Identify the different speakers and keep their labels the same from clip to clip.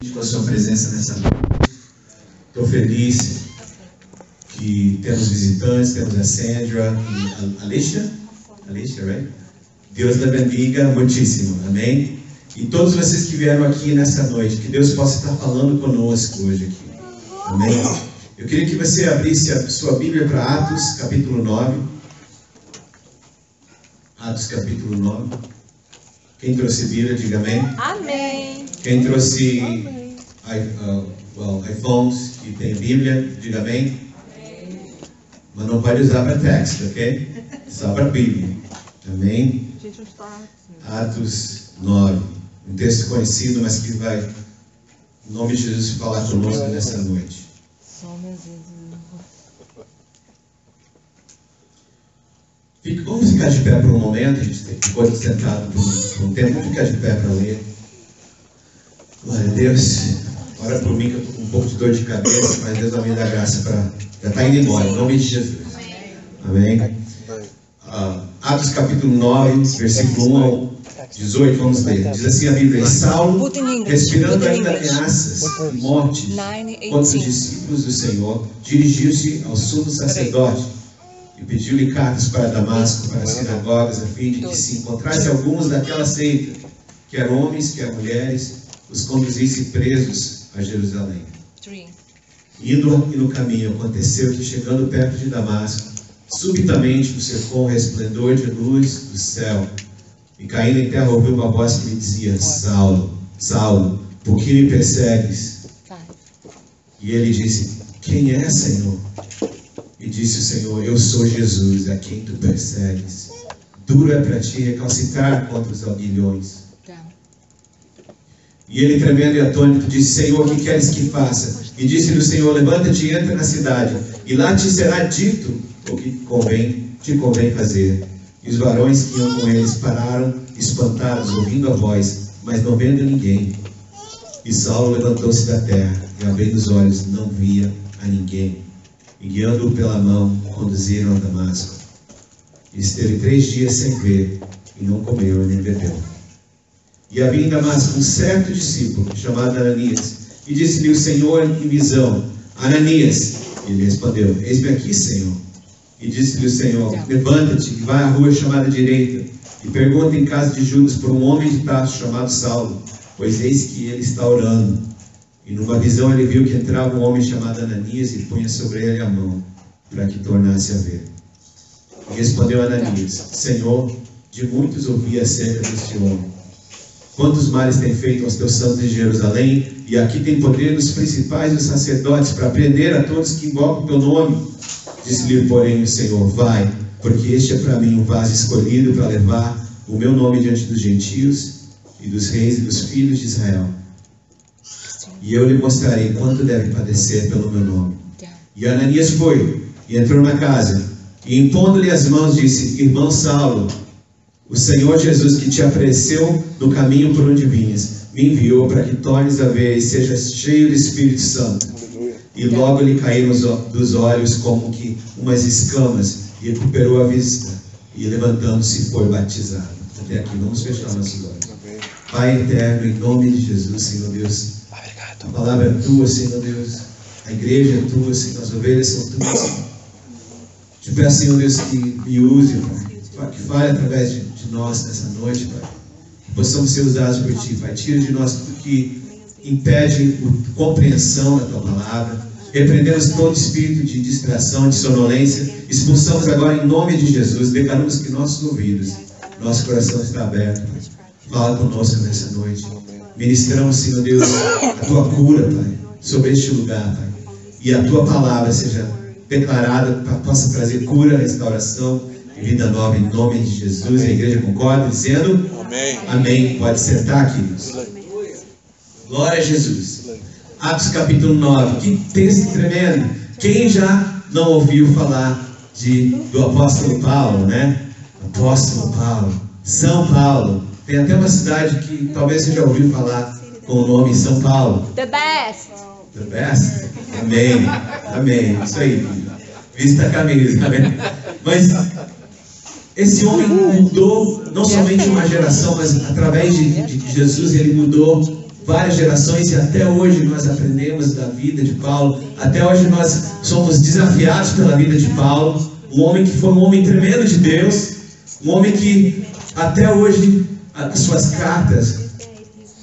Speaker 1: com a sua presença nessa noite. Estou feliz que temos visitantes, temos a Sandra e a Alicia, right? Deus la bendiga muitíssimo, amém? E todos vocês que vieram aqui nessa noite, que Deus possa estar falando conosco hoje aqui, amém? Eu queria que você abrisse a sua Bíblia para Atos, capítulo 9. Atos, capítulo 9. Quem trouxe Bíblia, diga amém.
Speaker 2: Amém.
Speaker 1: Quem trouxe iPhones e tem Bíblia, diga amém. Mas não pode usar para texto, ok? Só para Bíblia. Amém? Atos 9. Um texto conhecido, mas que vai, em nome de Jesus, falar conosco nessa noite. Vamos ficar de pé por um momento. A gente ficou sentado por um tempo. Vamos ficar de pé para ler. Glória a Deus. Ora por mim que eu estou com um pouco de dor de cabeça, mas Deus vai me dar graça para... Já está indo embora, em nome de Jesus. Amém? Atos capítulo 9, versículo 1 ao 18, vamos ler. Diz assim a Bíblia: Saulo, respirando ainda ameaças e mortes contra os discípulos do Senhor, dirigiu-se ao sumo sacerdote e pediu-lhe cartas para Damasco, para as sinagogas, a fim de que se encontrasse alguns daquela seita, quer homens, quer mulheres, os conduzisse presos a Jerusalém. Indo e no caminho, aconteceu que, chegando perto de Damasco, subitamente o cercou um resplendor de luz do céu, e caindo em terra ouviu uma voz que lhe dizia: Saulo, Saulo, por que me persegues? E ele disse: Quem é, Senhor? E disse o Senhor: Eu sou Jesus, a quem tu persegues. Duro é para ti recalcitrar contra os aguilhões. E ele, tremendo e atônito, disse: Senhor, o que queres que faça? E disse-lhe o Senhor: Levanta-te e entra na cidade, e lá te será dito o que te convém fazer. E os varões que iam com eles pararam, espantados, ouvindo a voz, mas não vendo ninguém. E Saulo levantou-se da terra, e abrindo os olhos, não via a ninguém. E guiando-o pela mão, conduziram a Damasco. E esteve 3 dias sem ver, e não comeu nem bebeu. E havia em Damasco um certo discípulo, chamado Ananias, e disse-lhe o Senhor em visão: Ananias. E ele respondeu: Eis-me aqui, Senhor. E disse-lhe o Senhor: Levanta-te e vai à rua chamada direita, e pergunta em casa de Judas por um homem de Tarso chamado Saulo, pois eis que ele está orando. E numa visão ele viu que entrava um homem chamado Ananias e punha sobre ele a mão, para que tornasse a ver. E respondeu Ananias: Senhor, de muitos ouvi acerca deste homem. Quantos males tem feito aos teus santos em Jerusalém, e aqui tem poder dos principais dos sacerdotes para prender a todos que invocam o teu nome. Disse-lhe, porém, o Senhor: Vai, porque este é para mim um vaso escolhido para levar o meu nome diante dos gentios e dos reis e dos filhos de Israel. E eu lhe mostrarei quanto deve padecer pelo meu nome. E Ananias foi e entrou na casa, e impondo-lhe as mãos disse: Irmão Saulo, o Senhor Jesus, que te apareceu no caminho por onde vinhas, me enviou para que tornes a ver e sejas cheio do Espírito Santo. E logo lhe caíram dos olhos como que umas escamas, e recuperou a vista, e levantando-se foi batizado. Até aqui, vamos fechar nossos olhos. Pai eterno, em nome de Jesus, Senhor Deus, a palavra é tua, Senhor Deus, a igreja é tua, Senhor, as ovelhas são tuas. Te peço, Senhor Deus, que me use, Pai, que fale através de nós nessa noite, Pai, que possamos ser usados por Ti, Pai. Tira de nós tudo que impede a compreensão da Tua palavra. Repreendemos todo espírito de distração, de sonolência. Expulsamos agora em nome de Jesus. Declaramos que nossos ouvidos, nosso coração está aberto, Pai. Fala conosco nessa noite. Ministramos, Senhor Deus, a Tua cura, Pai, sobre este lugar, Pai. E a Tua palavra seja declarada, possa trazer cura, restauração e vida nova em nome de Jesus. E a igreja concorda, dizendo amém. Amém. Pode sentar, queridos. Glória a Jesus. Atos capítulo 9. Que texto tremendo. Quem já não ouviu falar do apóstolo Paulo, né? Apóstolo Paulo. São Paulo. Tem até uma cidade que talvez você já ouviu falar com o nome São Paulo.
Speaker 2: The best.
Speaker 1: The best? Amém. Amém. Isso aí. Vista a camisa, amém? Mas esse homem mudou não somente uma geração, mas através de Jesus ele mudou várias gerações, e até hoje nós aprendemos da vida de Paulo, até hoje nós somos desafiados pela vida de Paulo, um homem que foi um homem tremendo de Deus, um homem que até hoje as suas cartas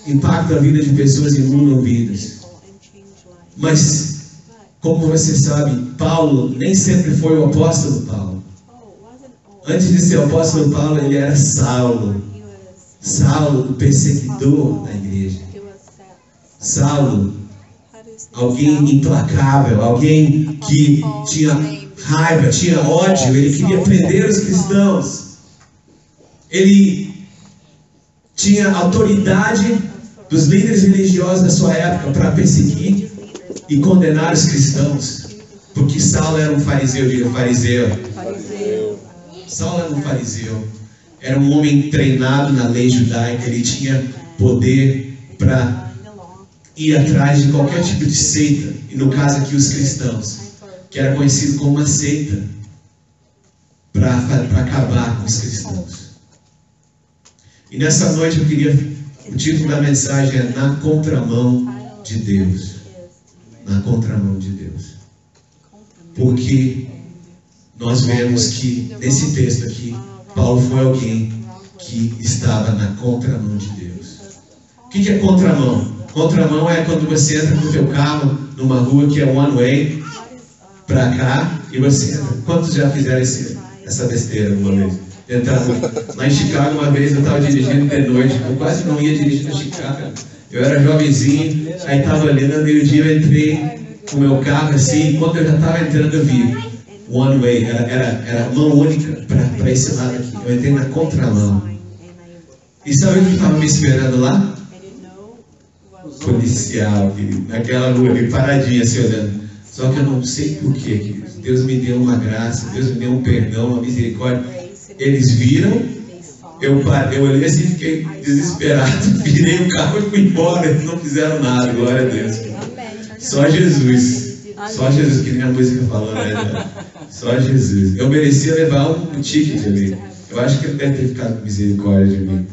Speaker 1: impactam a vida de pessoas e mudam vidas. Mas, como você sabe, Paulo nem sempre foi o apóstolo Paulo. Antes de ser o apóstolo Paulo, ele era Saulo. Saulo, o perseguidor da igreja. Saulo, alguém implacável, alguém que tinha raiva, tinha ódio, ele queria prender os cristãos. Ele tinha autoridade dos líderes religiosos da sua época para perseguir e condenar os cristãos, porque Saulo era um fariseu, diga fariseu. Saulo era um fariseu, era um homem treinado na lei judaica, ele tinha poder para ir atrás de qualquer tipo de seita, e no caso aqui os cristãos, que era conhecido como uma seita, para acabar com os cristãos. E nessa noite o título da mensagem é Na Contramão de Deus. Na contramão de Deus. Porque nós vemos que nesse texto aqui, Paulo foi alguém que estava na contramão de Deus. O que é contramão? Contramão é quando você entra com o teu carro numa rua que é one way para cá e você entra. Quantos já fizeram essa besteira uma vez? Lá em Chicago, uma vez eu estava dirigindo de noite, eu quase não ia dirigir na Chicago. Eu era jovenzinho, aí estava ali no meio-dia, eu entrei com o meu carro assim, e quando eu já estava entrando eu vi one way, era mão única para esse lado aqui. Eu entrei na contramão. E sabe o que estava me esperando lá? Policial, naquela rua ali, paradinha assim olhando. Só que eu não sei porquê, Deus me deu uma graça, Deus me deu um perdão, uma misericórdia. Eles viram, eu olhei assim e fiquei desesperado, virei o carro e fui embora, eles não fizeram nada, glória a Deus. Só Jesus, que nem a música falou, né? Só Jesus. Eu merecia levar um ticket ali, eu acho que ele deve ter ficado com misericórdia de mim.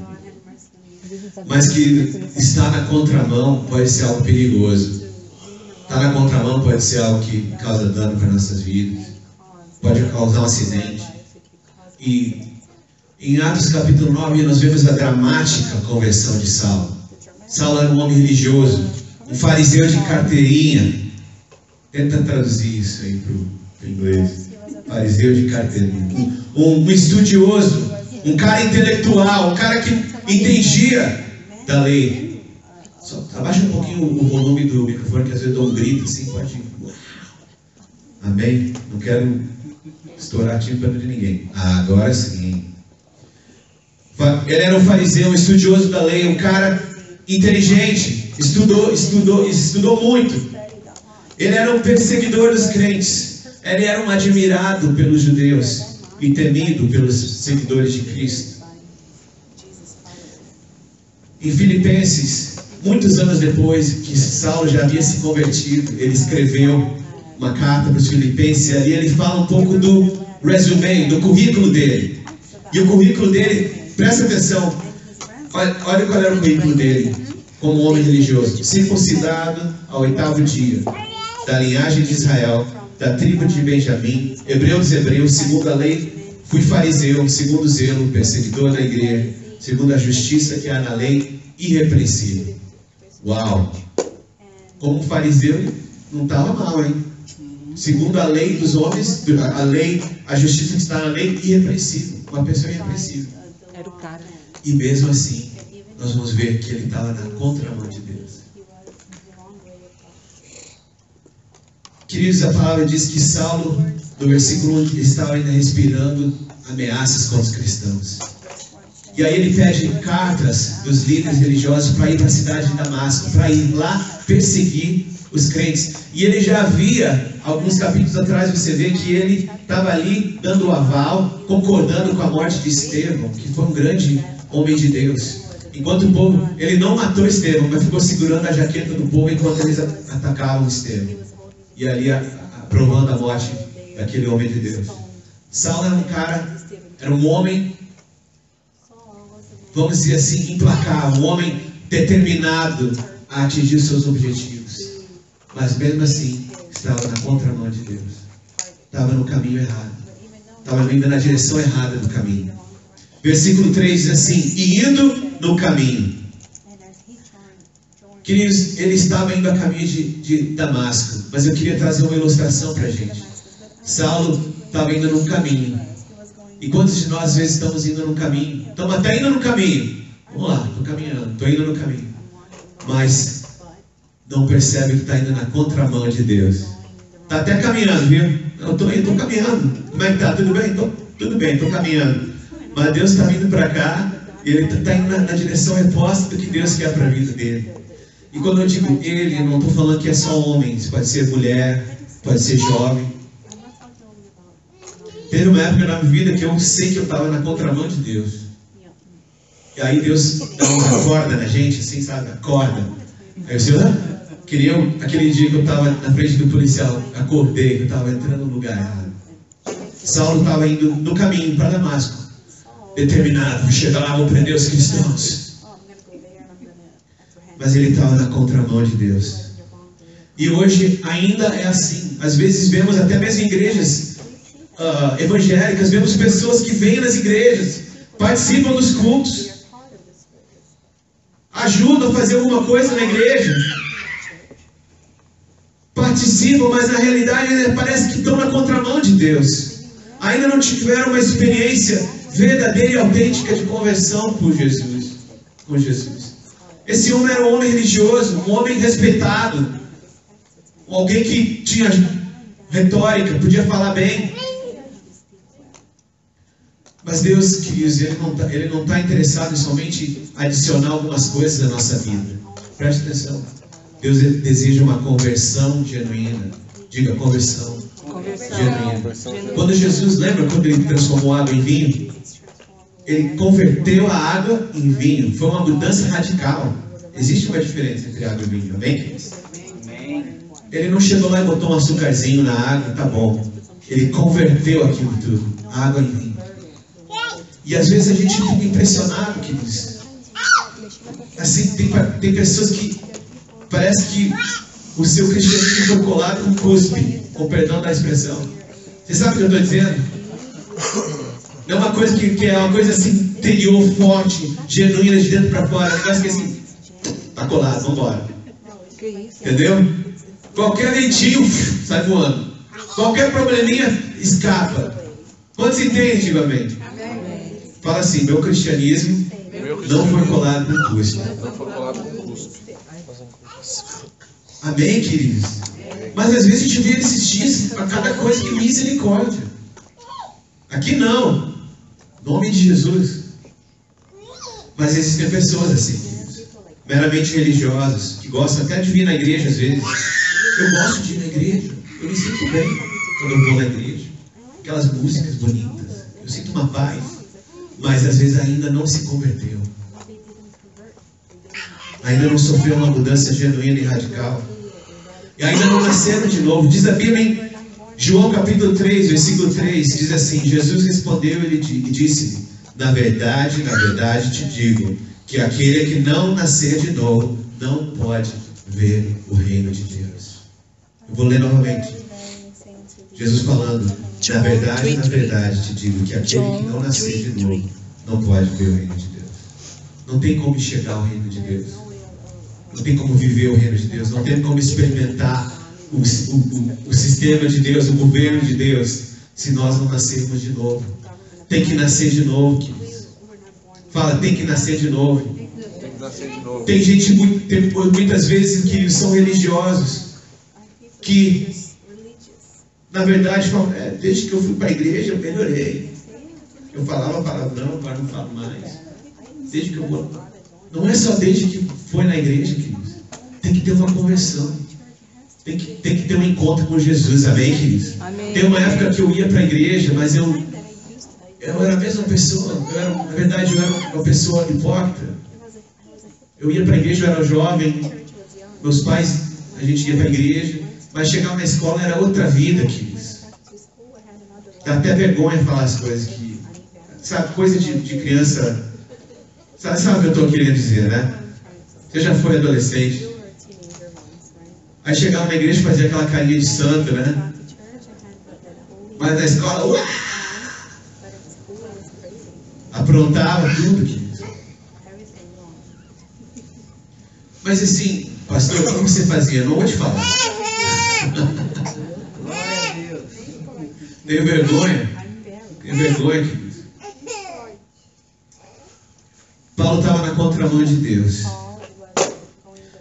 Speaker 1: Mas que estar na contramão pode ser algo perigoso. Estar na contramão pode ser algo que causa dano para nossas vidas, pode causar um acidente. E em Atos capítulo 9 nós vemos a dramática conversão de Saulo. Saulo era um homem religioso, um fariseu de carteirinha. Tenta traduzir isso aí para o inglês. Fariseu de carteirinha. Um estudioso, um cara intelectual, um cara que entendia da lei. Só abaixa um pouquinho o volume do microfone, que às vezes eu dou um grito assim, pode. Amém? Não quero estourar a tímpano de ninguém. Agora sim. Ele era um fariseu, um estudioso da lei, um cara inteligente, estudou muito. Ele era um perseguidor dos crentes. Ele era um admirado pelos judeus e temido pelos seguidores de Cristo. Em Filipenses, muitos anos depois que Saulo já havia se convertido, ele escreveu uma carta para os filipenses, e ali ele fala um pouco do resume, do currículo dele. E o currículo dele, presta atenção, olha qual era o currículo dele, como homem religioso: circuncidado ao 8º dia, da linhagem de Israel, da tribo de Benjamim, hebreu dos hebreus, segundo a lei, fui fariseu, segundo o zelo, perseguidor da igreja, segundo a justiça que há na lei, irrepreensível. Uau! Como fariseu, não estava mal, hein? Segundo a lei dos homens, a justiça que está na lei, irrepreensível. Uma pessoa irrepreensível.
Speaker 2: Era o cara.
Speaker 1: E mesmo assim, nós vamos ver que ele estava na contramão de Deus. Queridos, a palavra diz que Saulo, no versículo 1, estava ainda respirando ameaças contra os cristãos. E aí ele pede cartas dos líderes religiosos para ir para a cidade de Damasco, para ir lá perseguir os crentes. E ele já havia, alguns capítulos atrás, você vê que ele estava ali dando o aval, concordando com a morte de Estevão, que foi um grande homem de Deus. Enquanto o povo, ele não matou Estevão, mas ficou segurando a jaqueta do povo enquanto eles atacavam Estevão. E ali aprovando a morte daquele homem de Deus. Saulo era um cara, era um homem, vamos dizer assim, implacável, um homem determinado a atingir seus objetivos. Mas mesmo assim, estava na contramão de Deus. Estava no caminho errado. Estava indo na direção errada do caminho. Versículo 3 diz assim: e indo no caminho. Queridos, ele estava indo a caminho de Damasco. Mas eu queria trazer uma ilustração para a gente. Saulo estava indo num caminho. E quantos de nós às vezes estamos indo no caminho? Estamos até indo no caminho. Vamos lá, estou caminhando, estou indo no caminho. Mas não percebe que está indo na contramão de Deus. Está até caminhando, viu? Eu estou caminhando. Como é que está? Tudo bem? Tudo bem, estou caminhando. Mas Deus está vindo para cá. E ele está indo na direção oposta do que Deus quer para a vida dele. E quando eu digo ele, eu não estou falando que é só homens. Pode ser mulher, pode ser jovem. Teve uma época na minha vida que eu sei que eu estava na contramão de Deus. E aí Deus dá uma corda na gente, assim, sabe? Acorda. Aí eu aquele dia que eu estava na frente do policial, acordei que eu estava entrando no lugar errado. Saulo estava indo no caminho para Damasco, determinado, chegar lá, vou prender os cristãos. Mas ele estava na contramão de Deus. E hoje ainda é assim. Às vezes vemos até mesmo em igrejas evangélicas, vemos pessoas que vêm nas igrejas, participam dos cultos, ajudam a fazer alguma coisa na igreja, participam, mas na realidade parece que estão na contramão de Deus. Ainda não tiveram uma experiência verdadeira e autêntica de conversão com Jesus. Esse homem era um homem religioso, um homem respeitado, alguém que tinha retórica, podia falar bem. Mas Deus, queridos, Ele não está interessado em somente adicionar algumas coisas à nossa vida. Preste atenção. Deus deseja uma conversão genuína. Diga, conversão genuína. Quando Jesus, lembra quando Ele transformou água em vinho? Ele converteu a água em vinho. Foi uma mudança radical. Existe uma diferença entre água e vinho, amém? Ele não chegou lá e botou um açúcarzinho na água, tá bom. Ele converteu aquilo tudo, água em vinho. E às vezes a gente fica impressionado, queridos. Assim, tem pessoas que parece que o seu cristianismo foi colado com cuspe, com perdão da expressão. Você sabe o que eu estou dizendo? Não é uma coisa que é uma coisa assim, interior, forte, genuína, de dentro para fora. Não é que assim, tá colado, vamos embora. Entendeu? Qualquer ventinho sai voando. Qualquer probleminha escapa. Quantos entendem, antigamente? Fala assim, meu cristianismo não foi colado com cuspe. Amém, queridos? Mas às vezes a gente vê esses dias a cada coisa que misericórdia. Aqui não. Em nome de Jesus. Mas existem pessoas assim, queridos, meramente religiosos, que gostam até de vir na igreja às vezes. Eu gosto de ir na igreja. Eu me sinto bem quando eu vou na igreja. Aquelas músicas bonitas. Eu sinto uma paz. Mas às vezes ainda não se converteu. Ainda não sofreu uma mudança genuína e radical. E ainda não nasceram de novo. Diz a Bíblia em João capítulo 3, versículo 3, diz assim: Jesus respondeu e disse-lhe: na verdade te digo, que aquele que não nascer de novo não pode ver o reino de Deus. Eu vou ler novamente. Jesus falando: na verdade te digo, que aquele que não nascer de novo não pode ver o reino de Deus. Não tem como chegar ao reino de Deus. Não tem como viver o reino de Deus. Não tem como experimentar o sistema de Deus, o governo de Deus, se nós não nascermos de novo. Tem que nascer de novo, queridos. Fala, tem que nascer de novo. Tem gente, muitas vezes, que são religiosos, que na verdade falam, desde que eu fui para a igreja eu melhorei. Eu falava palavrão, agora não falo mais. Desde que eu vou. Não é só desde que foi na igreja, queridos. Tem que ter uma conversão. Tem que ter um encontro com Jesus, amém, queridos? Amém. Tem uma época que eu ia para a igreja, mas eu era a mesma pessoa. Na verdade, eu era uma pessoa hipócrita. Eu ia para a igreja, eu era jovem. Meus pais, a gente ia para a igreja. Mas chegava na escola era outra vida, queridos. Dá até vergonha falar as coisas que... Sabe, coisa de criança... Sabe o que eu estou querendo dizer, né? Você já foi adolescente. Aí chegava na igreja e fazia aquela carinha de santo, né? Mas na escola, aprontava tudo, querido. Mas assim, pastor, o que você fazia? Não vou te falar. Tenho vergonha. Tenho vergonha, querido. Paulo estava na contramão de Deus.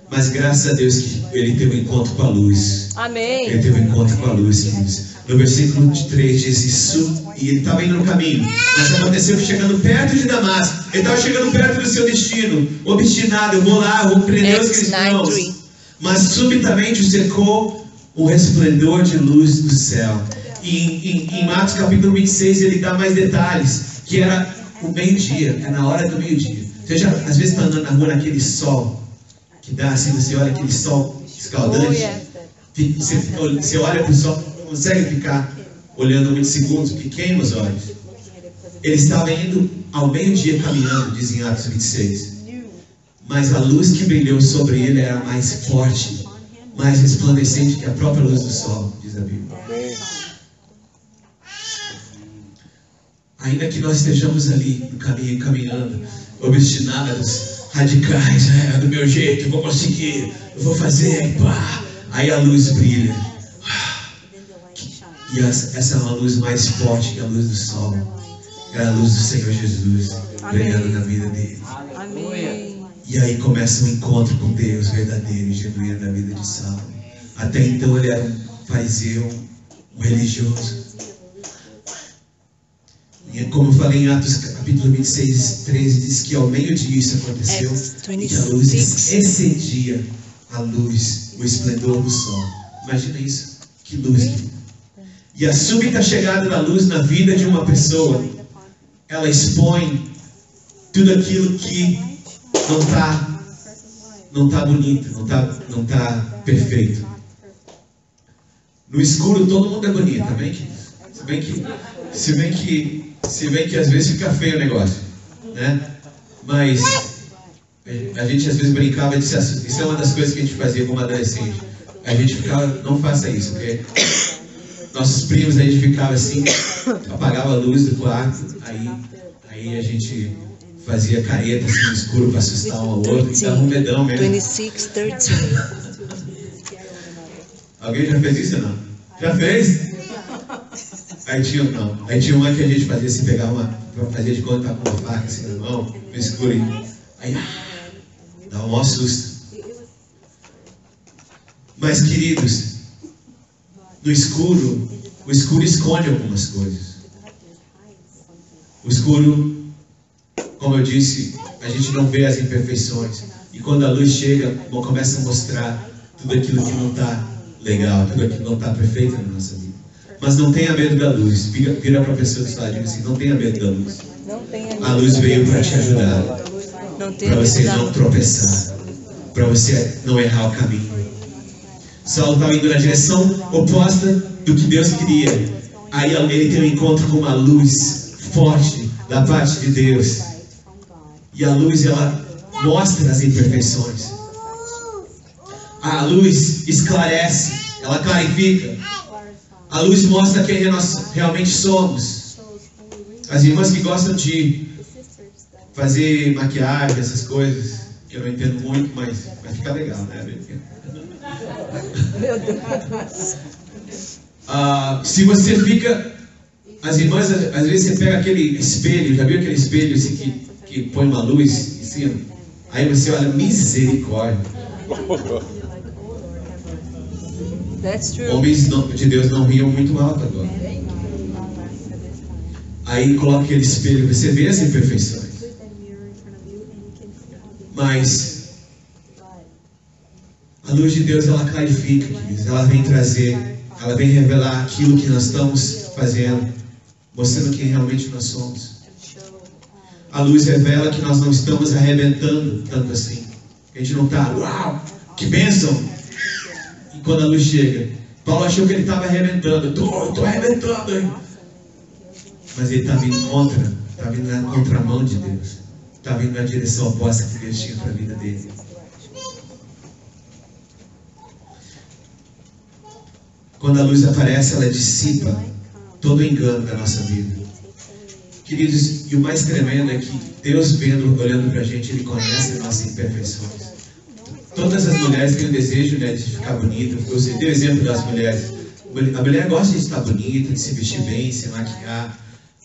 Speaker 1: Mas graças a Deus que ele teve um encontro com a luz.
Speaker 2: Amém.
Speaker 1: Ele teve um encontro com a luz, queridos. No versículo 3 diz isso. E ele estava indo no caminho. Mas aconteceu que chegando perto de Damasco, ele estava chegando perto do seu destino. Obstinado, eu vou lá, vou prender os cristãos. Mas subitamente o cercou o resplendor de luz do céu. E em Atos capítulo 26 ele dá mais detalhes. Que era o meio-dia, é na hora do meio-dia. Você já às vezes está andando na rua naquele sol que dá assim, você olha aquele sol escaldante, você olha para o sol, não consegue ficar olhando muitos segundos, porque queima os olhos. Ele estava indo ao meio-dia caminhando, diz em Atos 26. Mas a luz que brilhou sobre ele era mais forte, mais resplandecente que a própria luz do sol, diz a Bíblia. Ainda que nós estejamos ali no caminho, caminhando, obstinados, radicais, do meu jeito, eu vou conseguir, eu vou fazer, pá. Aí a luz brilha. E essa é uma luz mais forte que a luz do sol. É a luz do Senhor Jesus brilhando na vida dele.
Speaker 2: Amém.
Speaker 1: E aí começa um encontro com Deus verdadeiro e genuíno na vida de Saulo. Até então ele era um fariseu, um religioso. E como eu falei em Atos capítulo 26, 13, diz que ao meio-dia isso aconteceu. E a luz excedia a luz, o esplendor do sol. Imagina isso, que luz. E a súbita chegada da luz na vida de uma pessoa, ela expõe tudo aquilo que não tá bonito, não tá perfeito. No escuro todo mundo é bonito, também. Se bem que às vezes fica feio o negócio, né? Mas a gente às vezes brincava de se assustar. Isso é uma das coisas que a gente fazia como adolescente. A gente ficava, não faça isso, porque nossos primos, a gente ficava assim, apagava a luz do quarto, aí a gente fazia careta assim no escuro para assustar um ao outro, e dava um medão mesmo.
Speaker 2: 26, 13.
Speaker 1: Alguém já fez isso ou não? Já fez? Aí tinha uma que a gente fazia assim, fazia de conta com uma faca assim na mão, no escuro, aí dava um maior susto. Mas queridos, no escuro, o escuro esconde algumas coisas. O escuro, como eu disse, a gente não vê as imperfeições. E quando a luz chega, começa a mostrar tudo aquilo que não está legal, tudo aquilo que não está perfeito na nossa vida. Mas não tenha medo da luz. Vira para a pessoa do seu lado e diga assim, não tenha medo da luz. A luz veio para te ajudar, para você não tropeçar, para você não errar o caminho. Saulo estava indo na direção oposta do que Deus queria. Aí ele tem um encontro com uma luz forte da parte de Deus. E a luz, ela mostra as imperfeições. A luz esclarece, ela clarifica. A luz mostra quem nós realmente somos. As irmãs que gostam de fazer maquiagem, essas coisas, que eu não entendo muito, mas vai ficar legal, né?
Speaker 2: Meu Deus.
Speaker 1: Se você fica... As irmãs, às vezes você pega aquele espelho, já viu aquele espelho assim que põe uma luz em cima? Aí você olha, misericórdia.
Speaker 2: That's true.
Speaker 1: Homens de Deus não riam muito alto agora. Aí coloca aquele espelho, você vê as imperfeições. Mas a luz de Deus, ela clarifica, queridos. Ela vem trazer, ela vem revelar aquilo que nós estamos fazendo, mostrando quem realmente nós somos. A luz revela que nós não estamos arrebentando tanto assim. A gente não está, uau, que bênção! E quando a luz chega, Paulo achou que ele estava arrebentando. Estou arrebentando, hein? Mas ele está vindo na contramão de Deus. Está vindo na direção oposta que Deus tinha para a vida dele. quando a luz aparece, ela dissipa todo o engano da nossa vida. Queridos, e o mais tremendo é que Deus olhando para a gente, Ele conhece as nossas imperfeições. Todas as mulheres têm o desejo, né, de ficar bonita. Você deu o exemplo das mulheres. A mulher gosta de estar bonita, de se vestir bem, se maquiar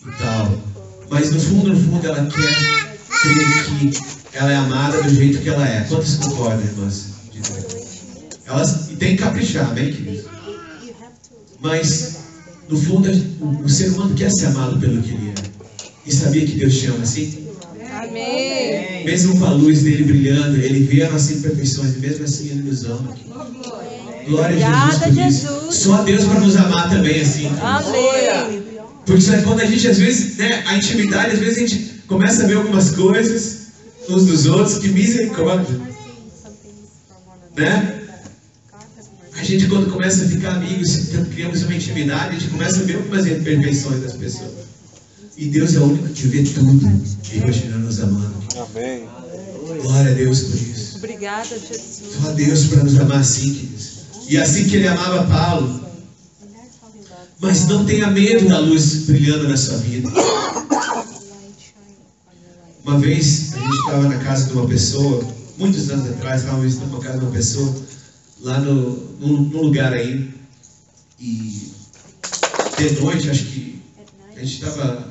Speaker 1: e tal. Mas no fundo, ela quer crer que ela é amada do jeito que ela é. Quantos concordam, irmãs? Elas tem que caprichar, bem, queridos? Mas, no fundo, o ser humano quer ser amado pelo que ele é. E sabia que Deus te ama assim?
Speaker 2: Amém.
Speaker 1: Mesmo com a luz dele brilhando, Ele vê as nossas imperfeições e mesmo assim Ele nos ama. Glória a Jesus por isso. Só Deus para nos amar também assim.
Speaker 2: Amém.
Speaker 1: Porque quando a gente, às vezes, né, a intimidade, às vezes a gente começa a ver algumas coisas uns dos outros, que misericórdia. Né? A gente, quando começa a ficar amigos, criamos uma intimidade, a gente começa a ver algumas imperfeições das pessoas. E Deus é o único que vê tudo e continua nos amando.
Speaker 3: Amém.
Speaker 1: Glória a Deus por isso.
Speaker 2: Obrigada, Jesus.
Speaker 1: Só Deus para nos amar assim, queridos. E assim que Ele amava Paulo. Mas não tenha medo da luz brilhando na sua vida. Uma vez, a gente estava na casa de uma pessoa, muitos anos atrás, estávamos visitando uma casa de uma pessoa, lá num lugar aí. E de noite, acho que a gente estava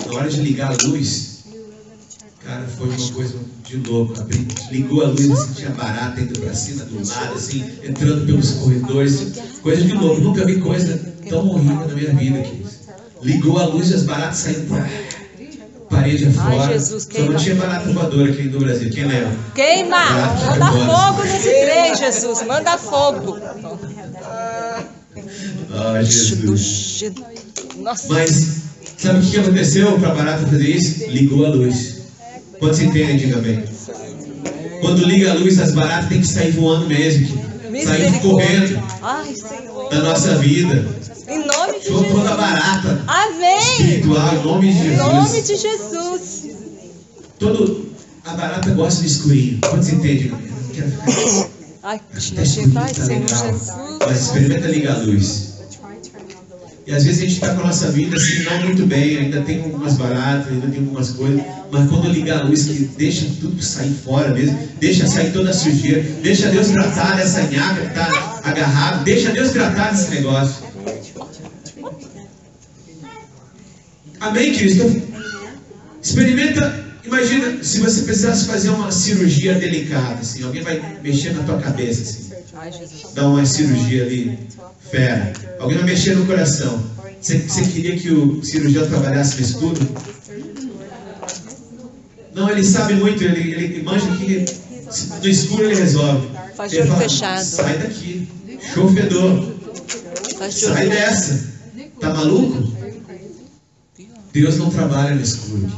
Speaker 1: na hora de ligar a luz. Cara, foi uma coisa de louco. Ligou a luz, assim, tinha barata indo pra cima do lado, assim, entrando pelos corredores. Coisa de louco. Nunca vi coisa tão horrível na minha vida, queridos. Ligou a luz e as baratas saíram pra parede afora.
Speaker 2: Ai, Jesus,
Speaker 1: só não tinha barata voadora aqui no Brasil. Quem lembra?
Speaker 2: Queima! Manda fogo nesse trem, Jesus. Manda fogo.
Speaker 1: Ah, Jesus.
Speaker 2: Nossa.
Speaker 1: Mas, sabe o que aconteceu para a barata fazer isso? Ligou a luz. Quando se entende, diga bem. Quando liga a luz, as baratas têm que sair voando mesmo. Sair correndo.
Speaker 2: Ai, Senhor.
Speaker 1: Da nossa vida.
Speaker 2: Em nome de
Speaker 1: Toda
Speaker 2: Jesus.
Speaker 1: barata
Speaker 2: Amém.
Speaker 1: espiritual, em nome de
Speaker 2: Em
Speaker 1: Jesus.
Speaker 2: nome de Jesus.
Speaker 1: A barata gosta de escurinho. Quando se entende, não quero ficar.
Speaker 2: Ai,
Speaker 1: Tá escurinho,
Speaker 2: ai,
Speaker 1: tá
Speaker 2: Senhor
Speaker 1: legal.
Speaker 2: Jesus.
Speaker 1: Mas experimenta ligar a luz. E às vezes a gente está com a nossa vida assim, não muito bem, ainda tem algumas baratas, ainda tem algumas coisas, mas quando ligar a luz, que deixa tudo sair fora mesmo, deixa sair toda a sujeira, deixa Deus tratar dessa nhaca que está agarrada, deixa Deus tratar desse negócio. Amém, querido? Experimenta, imagina se você precisasse fazer uma cirurgia delicada, assim, alguém vai mexer na tua cabeça, assim,
Speaker 2: Ai, Jesus.
Speaker 1: dar uma cirurgia ali, fera. Alguém vai mexer no coração. Você queria que o cirurgião trabalhasse no escuro? Não, ele sabe muito, ele manja que no escuro ele resolve.
Speaker 2: Faz
Speaker 1: Ele
Speaker 2: de olho
Speaker 1: fala,
Speaker 2: fechado.
Speaker 1: sai daqui, chofedor,
Speaker 2: Faz de olho
Speaker 1: sai dessa. Tá maluco? Deus não trabalha no escuro.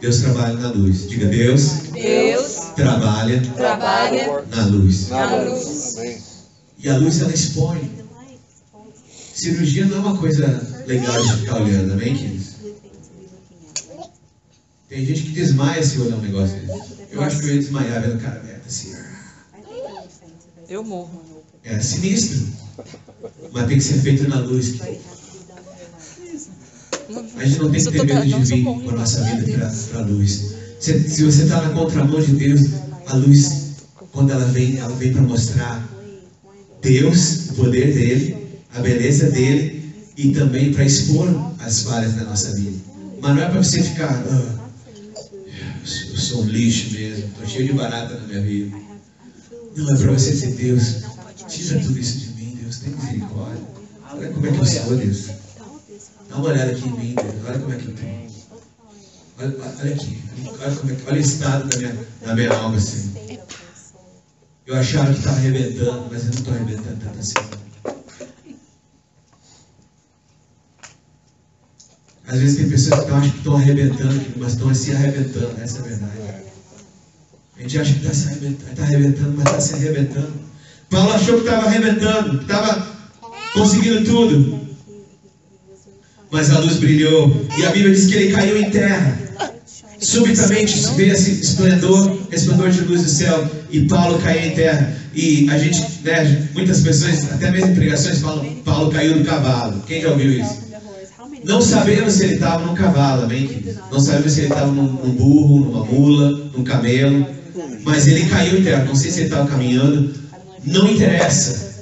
Speaker 1: Deus trabalha na luz. Diga, Deus
Speaker 2: Deus
Speaker 1: trabalha na luz.
Speaker 2: na luz.
Speaker 3: Amém.
Speaker 1: E a luz, ela expõe. Cirurgia não é uma coisa legal de ficar olhando, amém, queridos? Tem gente que desmaia se olhar um negócio desse. Eu acho que eu ia desmaiar vendo o cara aberto assim.
Speaker 2: Eu morro.
Speaker 1: É sinistro. Mas tem que ser feito na luz. Querido. A gente não tem que ter medo de vir com a nossa vida para a luz. Se você está na contramão de Deus, a luz, quando ela vem para mostrar Deus, o poder dele, a beleza dele e também para expor as falhas da nossa vida. Mas não é para você ficar, eu sou um lixo mesmo, estou cheio de barata na minha vida. Não, é para você dizer, Deus, tira tudo isso de mim, Deus, tem misericórdia. Olha como é que eu sou, Deus. Dá uma olhada aqui em mim, Deus. Olha como é que eu estou. Olha aqui, olha o estado da minha alma assim. Eu achava que estava arrebentando, mas eu não estou arrebentando tanto assim. Às vezes tem pessoas que acham que estão arrebentando, mas estão se arrebentando, essa é a verdade. A gente acha que está arrebentando, mas está se arrebentando. Paulo achou que estava arrebentando, que estava conseguindo tudo. Mas a luz brilhou, e a Bíblia diz que ele caiu em terra. Subitamente veio esse resplendor de luz do céu, e Paulo caiu em terra. E a gente, né, muitas pessoas, até mesmo em pregações, falam: Paulo caiu do cavalo. Quem já ouviu isso? Não sabemos se ele estava num cavalo, amém, queridos? Não sabemos se ele estava num burro, numa mula, num camelo. Mas ele caiu em terra. Não sei se ele estava caminhando. Não interessa.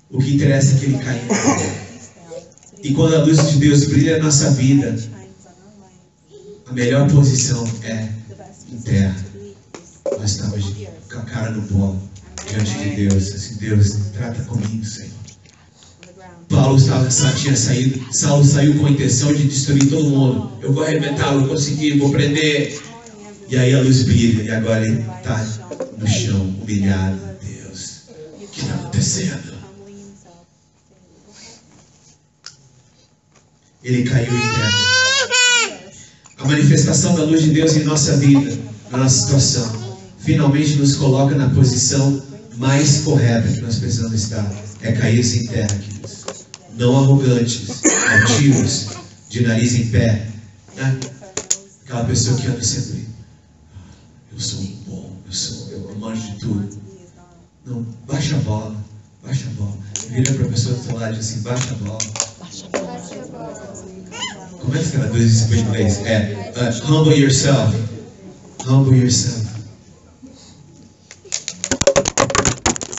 Speaker 1: O que interessa é que ele caiu em terra. E quando a luz de Deus brilha na nossa vida, a melhor posição é em terra. Nós estamos com a cara no pó diante de Deus. Assim: Deus, trata comigo, Senhor. Saulo saiu com a intenção de destruir todo mundo. Eu vou arrebentar, vou conseguir, vou prender. E aí a luz brilha, e agora ele está no chão, humilhado. Deus, o que está acontecendo? Ele caiu em terra. A manifestação da luz de Deus em nossa vida, na nossa situação, finalmente nos coloca na posição mais correta que nós precisamos estar. É cair em terra, queridos. Não arrogantes, altivos, de nariz em pé, né? Aquela pessoa que anda sempre: eu sou bom, eu manjo de tudo. Não, baixa a bola, baixa a bola. Vira para a pessoa do seu lado e diz assim: baixa a bola. Como é que traduz isso para o inglês? Humble yourself. Humble yourself.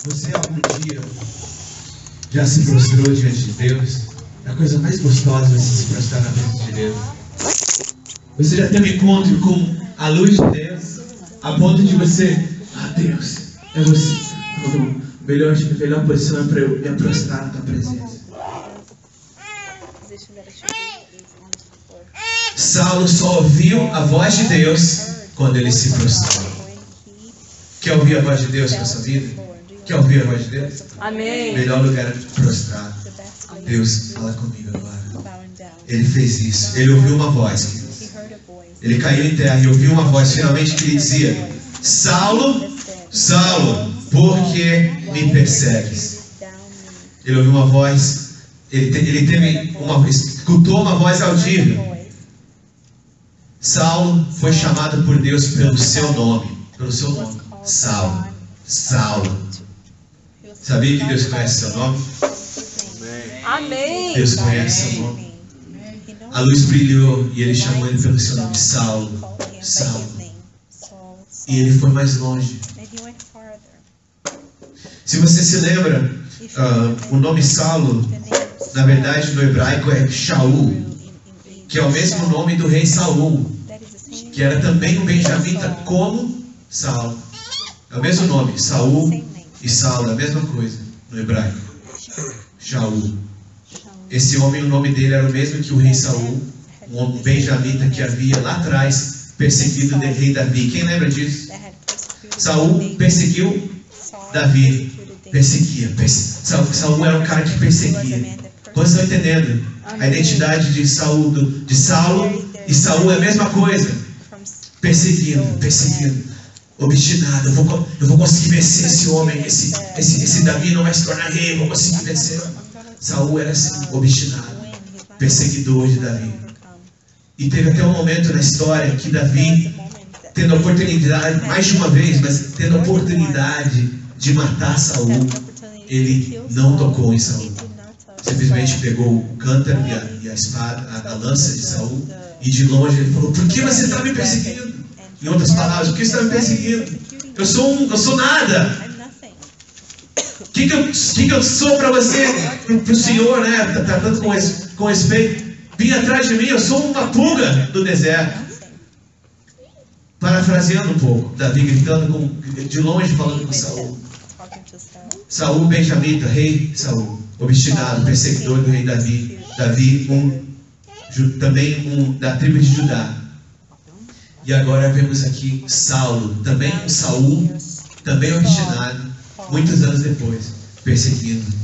Speaker 1: Você algum dia já se prostrou diante de Deus? É a coisa mais gostosa você se prostrar na frente de Deus. Você já teve encontro com a luz de Deus, a ponto de você: Deus, é você. A melhor posição é para eu me prostrar na tua presença. Saulo só ouviu a voz de Deus quando ele se prostrou. Quer ouvir a voz de Deus na sua vida? Quer ouvir a voz de Deus?
Speaker 2: Amém.
Speaker 1: O melhor lugar é prostrar. Deus, fala comigo agora. Ele fez isso. Ele ouviu uma voz, queridos. Ele caiu em terra e ouviu uma voz finalmente que lhe dizia: Saulo, Saulo, por que me persegues? Ele ouviu uma voz. Escutou uma voz audível. Saulo foi chamado por Deus pelo seu nome. Pelo seu nome. Saulo. Saulo. Sabia que Deus conhece seu nome?
Speaker 2: Amém.
Speaker 1: Deus conhece seu nome. A luz brilhou e ele chamou ele pelo seu nome: Saulo. Saulo. E ele foi mais longe. Se você se lembra, o nome Saulo, na verdade no hebraico é Shaul, que é o mesmo nome do rei Saul, que era também um benjamita como Saulo. É o mesmo nome, Saul e Saulo, é a mesma coisa no hebraico. Shaul. Esse homem, o nome dele era o mesmo que o rei Saul, um benjamita que havia lá atrás perseguido o rei Davi. Quem lembra disso? Saul perseguiu Davi. Saul era um cara que perseguia. Quantos estão entendendo? A identidade de Saulo e Saul é a mesma coisa. Perseguindo. Obstinado. Eu vou conseguir vencer esse homem. Esse Davi não vai se tornar rei. Eu vou conseguir vencer. Saul era assim, obstinado, perseguidor de Davi. E teve até um momento na história que Davi, tendo a oportunidade, mais de uma vez, mas tendo a oportunidade de matar Saul, ele não tocou em Saul. Simplesmente pegou o cântaro e a espada, a lança de Saul, e de longe ele falou: por que você está me perseguindo? Em outras palavras, por que você está me perseguindo? Eu sou nada. O que eu sou para você, para o Senhor, né? Tratando com respeito. Vim atrás de mim, eu sou uma pulga do deserto. Parafraseando um pouco, Davi gritando de longe, falando com Saul. Saul, benjamita, rei Saul, obstinado, perseguidor do rei Davi. Davi, também da tribo de Judá. E agora vemos aqui Saulo, também um Saul, também obstinado, muitos anos depois, perseguindo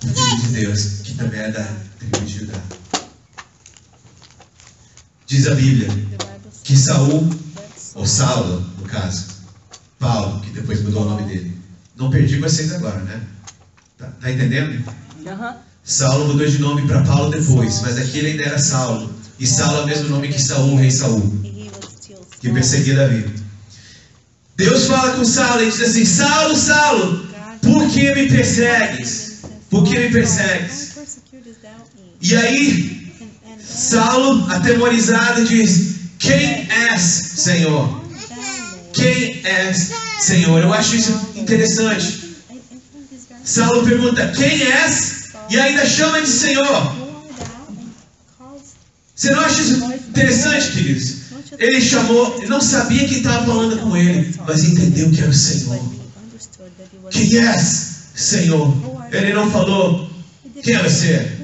Speaker 1: o filho de Deus, que também é da tribo de Judá. Diz a Bíblia que Saul, ou Saulo, no caso, Paulo, que depois mudou o nome dele. Não perdi vocês agora, né? Tá entendendo? Saulo mudou de nome para Paulo depois, mas aqui ele ainda era Saulo. E Saulo é o mesmo nome que Saul, rei Saul, que perseguia Davi. Deus fala com Saulo e diz assim: Saulo, Saulo, por que me persegues? Por que me persegues? E aí, Saulo, atemorizado, diz: quem és, Senhor? Quem és, Senhor? Eu acho isso interessante. Saulo pergunta: quem és? E ainda chama de Senhor. Você não acha isso interessante, queridos? Ele chamou, ele não sabia quem estava falando com ele, mas entendeu que era o Senhor. Quem és, Senhor? Ele não falou: quem é você?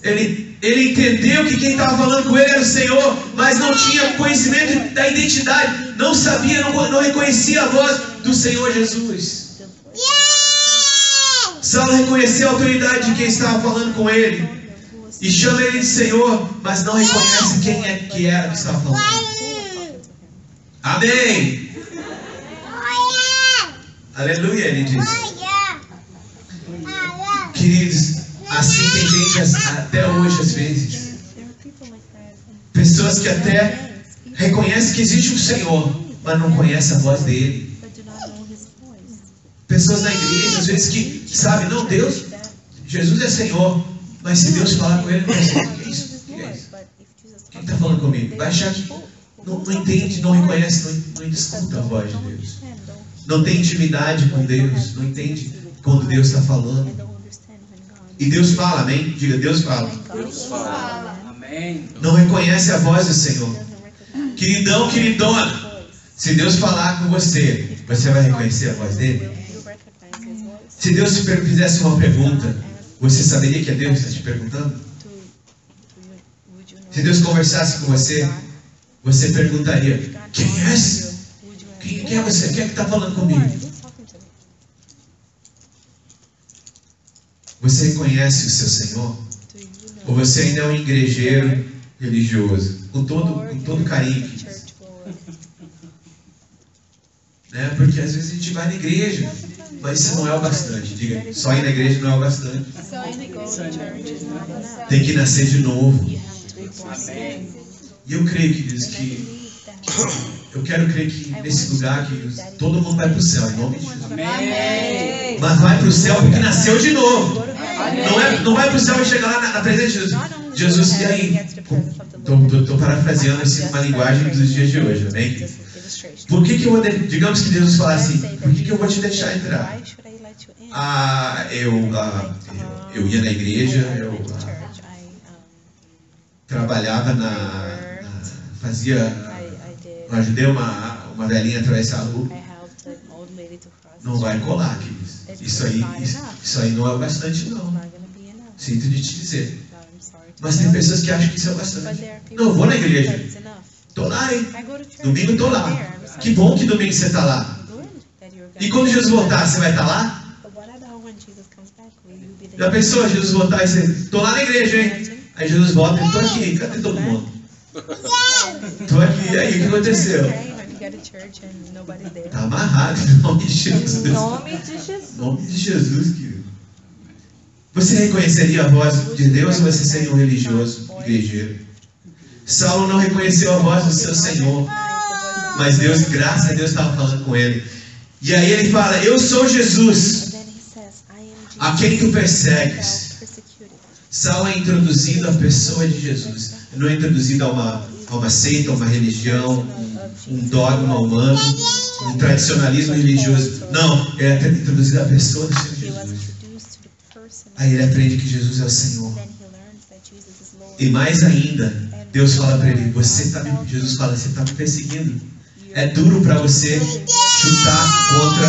Speaker 1: Ele entendeu que quem estava falando com ele era o Senhor, mas não tinha conhecimento da identidade, não sabia, não reconhecia a voz do Senhor Jesus. Saulo reconheceu a autoridade de quem estava falando com ele e chama ele de Senhor, mas não reconhece quem é que era que estava falando. Amém. Aleluia, ele diz. Queridos, assim tem gente até hoje, às vezes. Pessoas que até reconhecem que existe um Senhor, mas não conhecem a voz dele. Pessoas na igreja, às vezes, que sabem: não, Deus, Jesus é Senhor, mas se Deus falar com ele, não vai ser: o que é isso? O que é isso? Quem está falando comigo? Vai achar que não entende, não reconhece, não escuta a voz de Deus. Não tem intimidade com Deus, não entende quando Deus está falando. E Deus fala, amém? Diga: Deus fala.
Speaker 3: Deus fala. Amém.
Speaker 1: Não reconhece a voz do Senhor. Queridão, queridona, se Deus falar com você, você vai reconhecer a voz dele? Se Deus te fizesse uma pergunta, você saberia que é Deus que está te perguntando? Se Deus conversasse com você, você perguntaria: quem és? Quem é você? Quem é que está falando comigo? Você reconhece o seu Senhor? Ou você ainda é um igrejeiro religioso? Com todo carinho, né? Porque às vezes a gente vai na igreja, mas isso não é o bastante. Diga: só ir na igreja não é o bastante. Tem que nascer de novo. E eu creio, queridos, que eu quero crer que nesse lugar que todo mundo vai para o céu, em nome de Jesus.
Speaker 2: Amém.
Speaker 1: Mas vai para o céu porque nasceu de novo. Não vai para o céu e chegar lá na presença de Jesus. Jesus, e aí? Estou parafraseando assim uma linguagem dos dias de hoje, amém? Por que eu vou, digamos que Jesus fala assim: por que eu vou te deixar entrar? Eu ia na igreja, eu trabalhava eu ajudei uma velhinha a atravessar a rua. Não vai colar, queridos. Isso aí não é o bastante, não. Sinto de te dizer. Mas tem pessoas que acham que isso é o bastante. Não, eu vou na igreja. Estou lá, hein? Domingo estou lá. Que bom que domingo você está lá. E quando Jesus voltar, você vai estar lá? Já pensou Jesus voltar e você: estou lá na igreja, hein? Aí Jesus volta e: estou aqui. Cadê todo mundo? Estou aqui. E aí, o que aconteceu? Está amarrado em nome de Jesus.
Speaker 2: Em nome de Jesus.
Speaker 1: Em nome de Jesus, querido. Você reconheceria a voz de Deus ou você seria um religioso, igrejeiro? Saulo não reconheceu a voz do seu Senhor, mas Deus, graças a Deus, estava falando com ele. E aí ele fala: eu sou Jesus, a quem tu persegues. Saulo é introduzido à pessoa de Jesus, não é introduzido a uma seita, a uma religião, um dogma humano, um tradicionalismo religioso. Não, ele é introduzido à pessoa do Senhor Jesus. Aí ele aprende que Jesus é o Senhor. E mais ainda, Deus fala para ele: Jesus fala: você está me perseguindo. É duro para você chutar contra,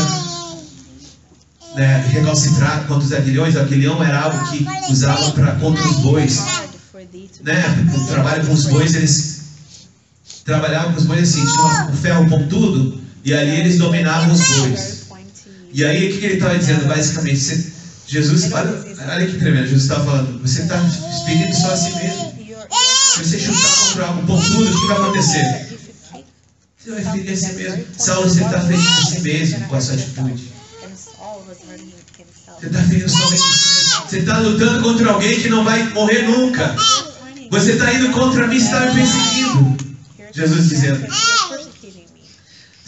Speaker 1: recalcitrar contra os aguilhões. O aguilhão era algo que usavam contra os bois. O trabalho com os bois, eles trabalhavam com os bois assim: tinha um ferro pontudo e ali eles dominavam os bois. E aí o que ele estava dizendo? Basicamente, Jesus, olha que tremendo, Jesus estava falando: você está ferindo só a si mesmo. Se você chutar contra algo pontudo, o que vai acontecer? Você vai ferir a si mesmo. Saulo, você está ferindo a si mesmo com a sua atitude. Você está ferindo somente a si mesmo. Você está lutando contra alguém que não vai morrer nunca. Você está indo contra mim, você está me perseguindo. Jesus dizendo.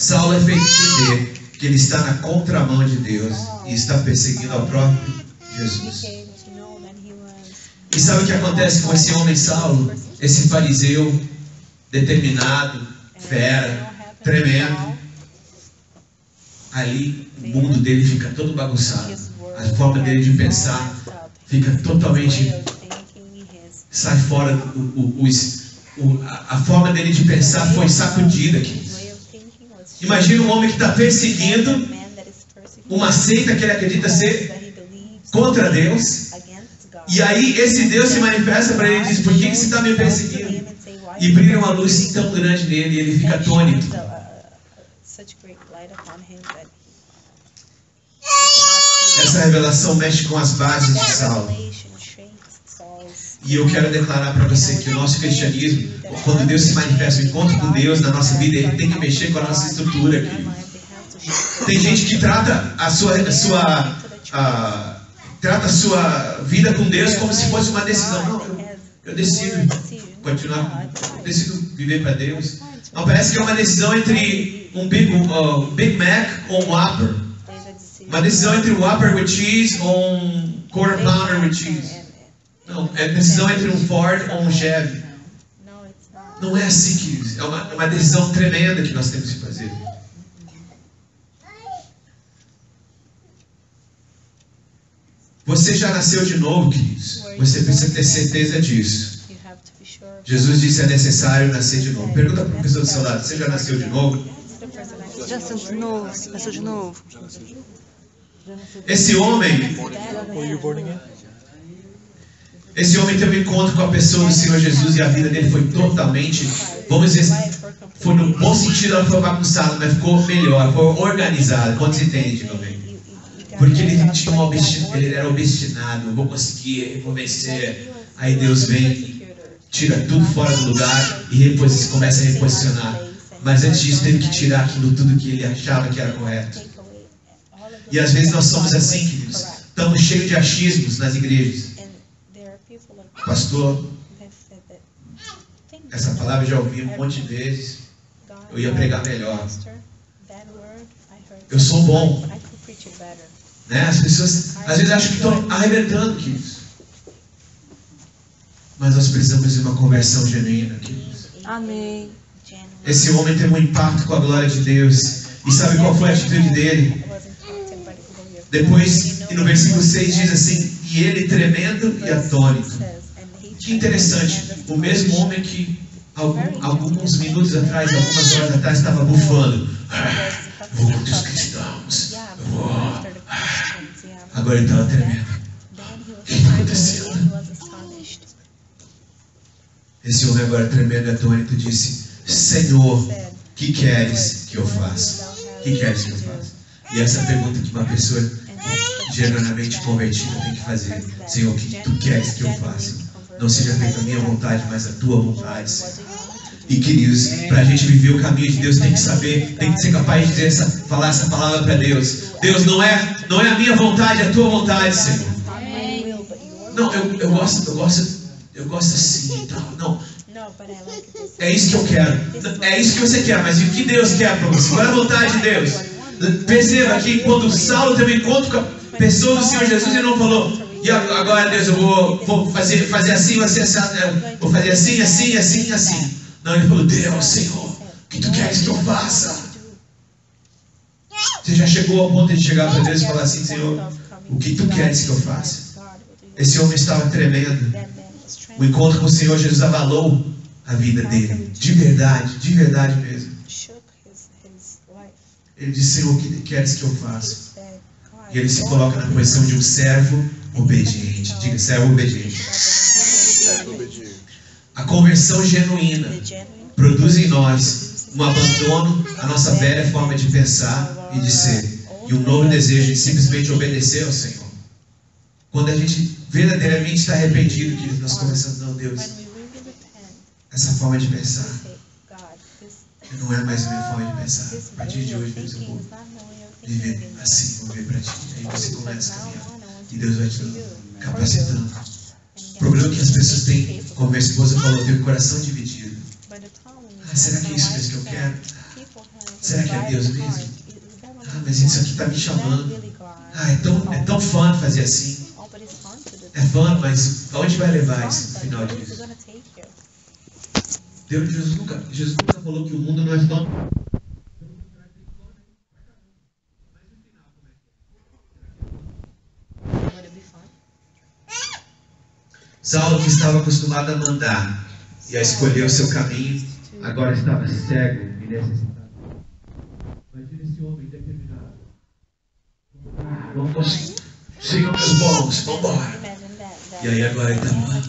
Speaker 1: Saulo é feito entender que ele está na contramão de Deus e está perseguindo ao próprio Jesus. E sabe o que acontece com esse homem Saulo? Esse fariseu determinado, fera, tremendo. Ali o mundo dele fica todo bagunçado. A forma dele de pensar fica totalmente, sai fora. A forma dele de pensar foi sacudida aqui. Imagina um homem que está perseguindo uma seita que ele acredita ser contra Deus. E aí esse Deus se manifesta para ele e diz: por que você está me perseguindo? E brilha uma luz tão grande nele e ele fica atônito. Essa revelação mexe com as bases de Saulo. E eu quero declarar para você que o nosso cristianismo, quando Deus se manifesta, o encontro com Deus na nossa vida, ele tem que mexer com a nossa estrutura aqui. Tem gente que trata a sua vida com Deus como se fosse uma decisão. Não, eu decido continuar, eu decido viver para Deus. Não, parece que é uma decisão entre um Big Mac ou um Whopper. Uma decisão entre um Whopper with cheese ou um Quarter Pounder with cheese. Não, é decisão entre um Ford ou um Chevy. Não é assim, queridos. É uma decisão tremenda que nós temos que fazer. Você já nasceu de novo, queridos. Você precisa ter certeza disso. Jesus disse: é necessário nascer de novo. Pergunta para a pessoa do seu lado: você já nasceu de novo?
Speaker 2: Já nasceu de novo.
Speaker 1: Esse homem teve um encontro com a pessoa do Senhor Jesus e a vida dele foi totalmente, vamos dizer, foi no bom sentido, ela foi bagunçada, mas ficou melhor, foi organizada. Quantos entendem, diga bem? Porque ele era obstinado: eu vou conseguir, eu vou vencer. Aí Deus vem, tira tudo fora do lugar e começa a reposicionar. Mas antes disso teve que tirar aquilo tudo que ele achava que era correto. E às vezes nós somos assim, queridos. Estamos cheios de achismos nas igrejas. Pastor, essa palavra eu já ouvi um monte de vezes. Eu ia pregar melhor. Eu sou bom. Né? As pessoas às vezes acham que estão arrebentando, queridos. Mas nós precisamos de uma conversão genuína, queridos.
Speaker 2: Amém.
Speaker 1: Esse homem teve um impacto com a glória de Deus. E sabe qual foi a atitude dele? Depois, no versículo 6 diz assim: e ele tremendo e atônito. Que interessante. O mesmo homem que alguns minutos atrás, algumas horas atrás, estava bufando. Vou contra os cristãos. Agora ele estava tremendo. O que está acontecendo? Esse homem agora tremendo e atônito disse: Senhor, que queres que eu faça? Que queres que eu faça? E essa é a pergunta que uma pessoa genuinamente convertida tem que fazer: Senhor, o que tu queres que eu faça? Não seja feita a minha vontade, mas a tua vontade, Senhor. E queridos, para a gente viver o caminho de Deus, tem que saber, tem que ser capaz de falar essa palavra para Deus. Deus, não é a minha vontade, é a tua vontade, Senhor. Não, eu gosto assim e tal. Não, é isso que eu quero. É isso que você quer, mas o que Deus quer para você? Qual é a vontade de Deus? Perceba que quando Saulo teve um encontro com a pessoa do Senhor Jesus, ele não falou: e agora, Deus, eu vou fazer assim, vai ser assim, vou fazer assim, assim, assim, assim. Não, ele falou: Deus, Senhor, o que tu queres que eu faça? Você já chegou ao ponto de chegar para Deus e falar assim: Senhor, o que tu queres que eu faça? Esse homem estava tremendo. O encontro com o Senhor Jesus abalou a vida dele, de verdade mesmo. Ele disse: Senhor, o que queres que eu faça? E ele se coloca na posição de um servo obediente. Diga: servo obediente. A conversão genuína produz em nós um abandono à nossa velha forma de pensar e de ser, e um novo desejo de simplesmente obedecer ao Senhor. Quando a gente verdadeiramente está arrependido, que nós começamos: não, Deus, essa forma de pensar não é mais a minha forma de pensar. A partir de hoje, Deus, eu vou viver assim, vou viver para Ti. Aí você começa a caminhar e Deus vai te capacitando. O problema é que as pessoas têm, como minha esposa falou, tem o coração dividido. Será que é isso mesmo que eu quero? Será que é Deus mesmo? Ah, mas isso aqui está me chamando. Ah, é tão fã fazer assim. É fã, mas aonde vai levar isso no final disso? Jesus nunca falou que o mundo não é tão... Saulo, que estava acostumado a mandar e a escolher o seu caminho, agora estava cego e necessitado. Imagina esse homem determinado. Vamos, sigam meus bons, vamos embora. E aí agora ele está falando: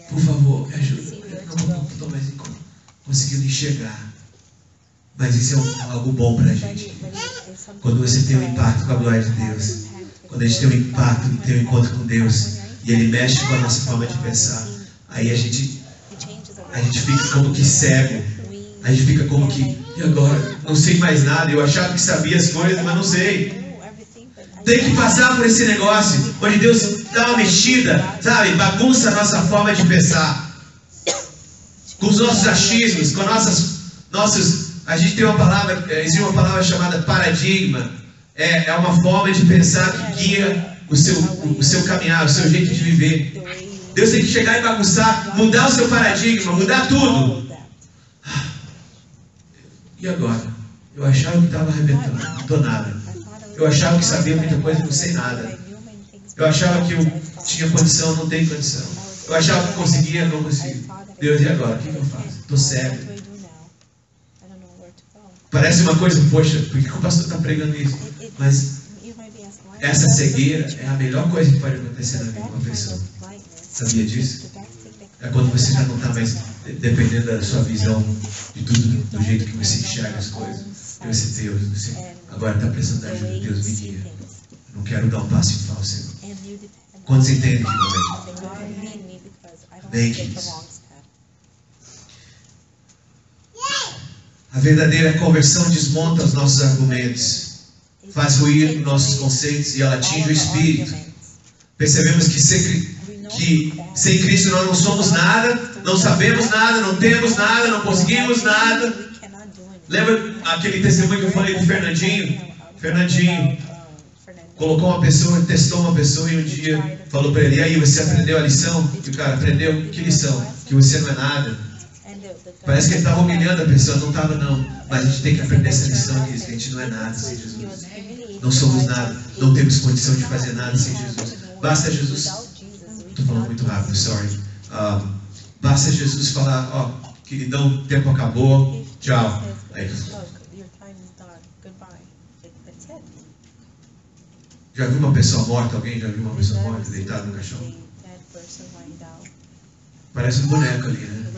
Speaker 1: por favor, me ajuda. Eu não estou mais conseguindo enxergar. Mas isso é algo bom para a gente. Quando você tem um impacto com a glória de Deus, quando a gente tem um impacto, tem um encontro com Deus, e Ele mexe com a nossa forma de pensar, aí a gente fica como que cego. A gente fica como que, e agora? Não sei mais nada. Eu achava que sabia as coisas, mas não sei. Tem que passar por esse negócio, onde Deus dá uma mexida, sabe? Bagunça a nossa forma de pensar. Com os nossos achismos, com nossos... A gente tem uma palavra, existe uma palavra chamada paradigma. É uma forma de pensar que guia o seu caminhar, o seu jeito de viver. Deus tem que chegar e bagunçar, mudar o seu paradigma, mudar tudo. E agora? Eu achava que estava arrebentando, não estou nada. Eu achava que sabia muita coisa, não sei nada. Eu achava que eu tinha condição, não tenho condição. Eu achava que conseguia, não consigo. Deus, e agora? O que eu faço? Estou cego. Parece uma coisa, poxa, por que o pastor está pregando isso? Mas essa cegueira é a melhor coisa que pode acontecer na vida de uma pessoa. Sabia disso? É quando você já não está mais dependendo da sua visão, de tudo, do jeito que você enxerga as coisas. Deus, você agora está precisando da ajuda. Deus, me guia. Não quero dar um passo em falso, Senhor. Quantos entendem que amém? Amém, queridos. A verdadeira conversão desmonta os nossos argumentos, faz ruir nossos conceitos e ela atinge o espírito. Percebemos que sem Cristo nós não somos nada, não sabemos nada, não temos nada, não conseguimos nada. Lembra aquele testemunho que eu falei do Fernandinho? Fernandinho colocou uma pessoa, testou uma pessoa e um dia falou para ele: e aí, você aprendeu a lição? E o cara aprendeu, que lição? Que você não é nada. Parece que ele estava humilhando a pessoa, não estava não. Mas a gente tem que aprender essa lição disso, que a gente não é nada sem Jesus. Não somos nada, não temos condição de fazer nada sem Jesus. Basta Jesus... Estou falando muito rápido, sorry. Basta Jesus falar: ó, queridão, o tempo acabou, tchau. Aí, já viu uma pessoa morta? Alguém já viu uma pessoa morta deitada no caixão? Parece um boneco ali, né?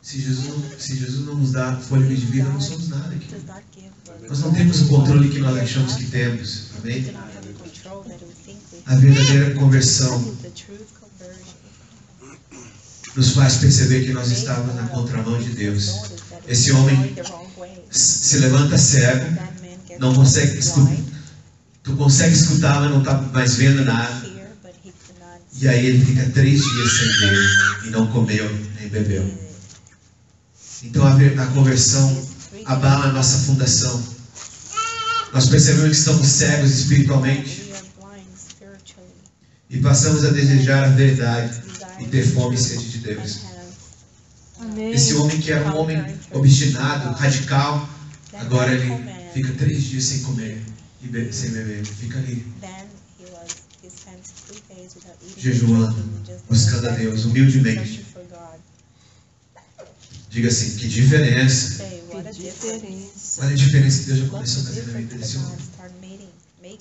Speaker 1: Se Jesus não nos dá fôlego de vida, não somos nada aqui. Nós não temos o controle que nós achamos que temos. Amém? A verdadeira conversão nos faz perceber que nós estávamos na contramão de Deus. Esse homem se levanta cego, não consegue escutar. Tu consegue escutar, mas não está mais vendo nada. E aí ele fica 3 dias sem ver e não comeu nem bebeu. Então a conversão abala a nossa fundação. Nós percebemos que estamos cegos espiritualmente e passamos a desejar a verdade e ter fome e sede de Deus. Esse homem que era um homem obstinado, radical, agora ele fica 3 dias sem comer e sem beber. Fica ali, jejuando, buscando a Deus, humildemente. Diga assim: que diferença. Olha a diferença que Deus já começou a fazer na vida desse homem.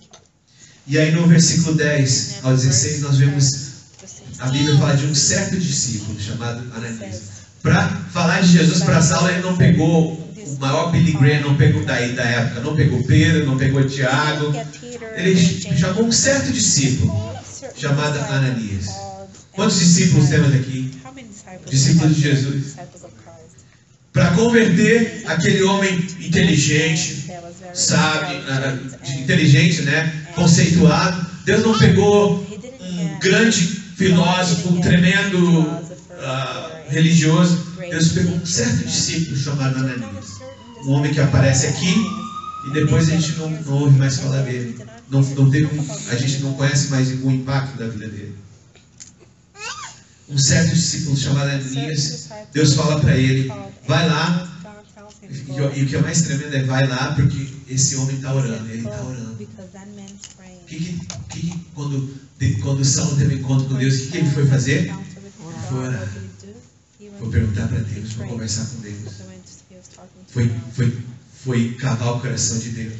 Speaker 1: E aí no versículo 10 ao 16 nós vemos a Bíblia fala de um certo discípulo chamado Ananias. Para falar de Jesus para Saulo, ele não pegou o maior Billy Graham, não pegou da época, não pegou Pedro, não pegou Tiago. Ele chamou um certo discípulo chamado Ananias. Quantos discípulos temos aqui? Discípulos de Jesus. Para converter aquele homem inteligente, sabe, inteligente, né, conceituado. Deus não pegou um grande filósofo, um tremendo religioso. Deus pegou um certo discípulo chamado Ananias, um homem que aparece aqui e depois a gente não ouve mais falar dele. A gente não conhece mais o impacto da vida dele. Um certo discípulo chamado Ananias, Deus fala para ele, vai lá, e o que é mais tremendo é vai lá, porque esse homem está orando, ele está orando. Quando Saulo teve um encontro com Deus, o que ele foi fazer? Foi orar. Foi perguntar para Deus, foi conversar com Deus. Foi cavar o coração de Deus.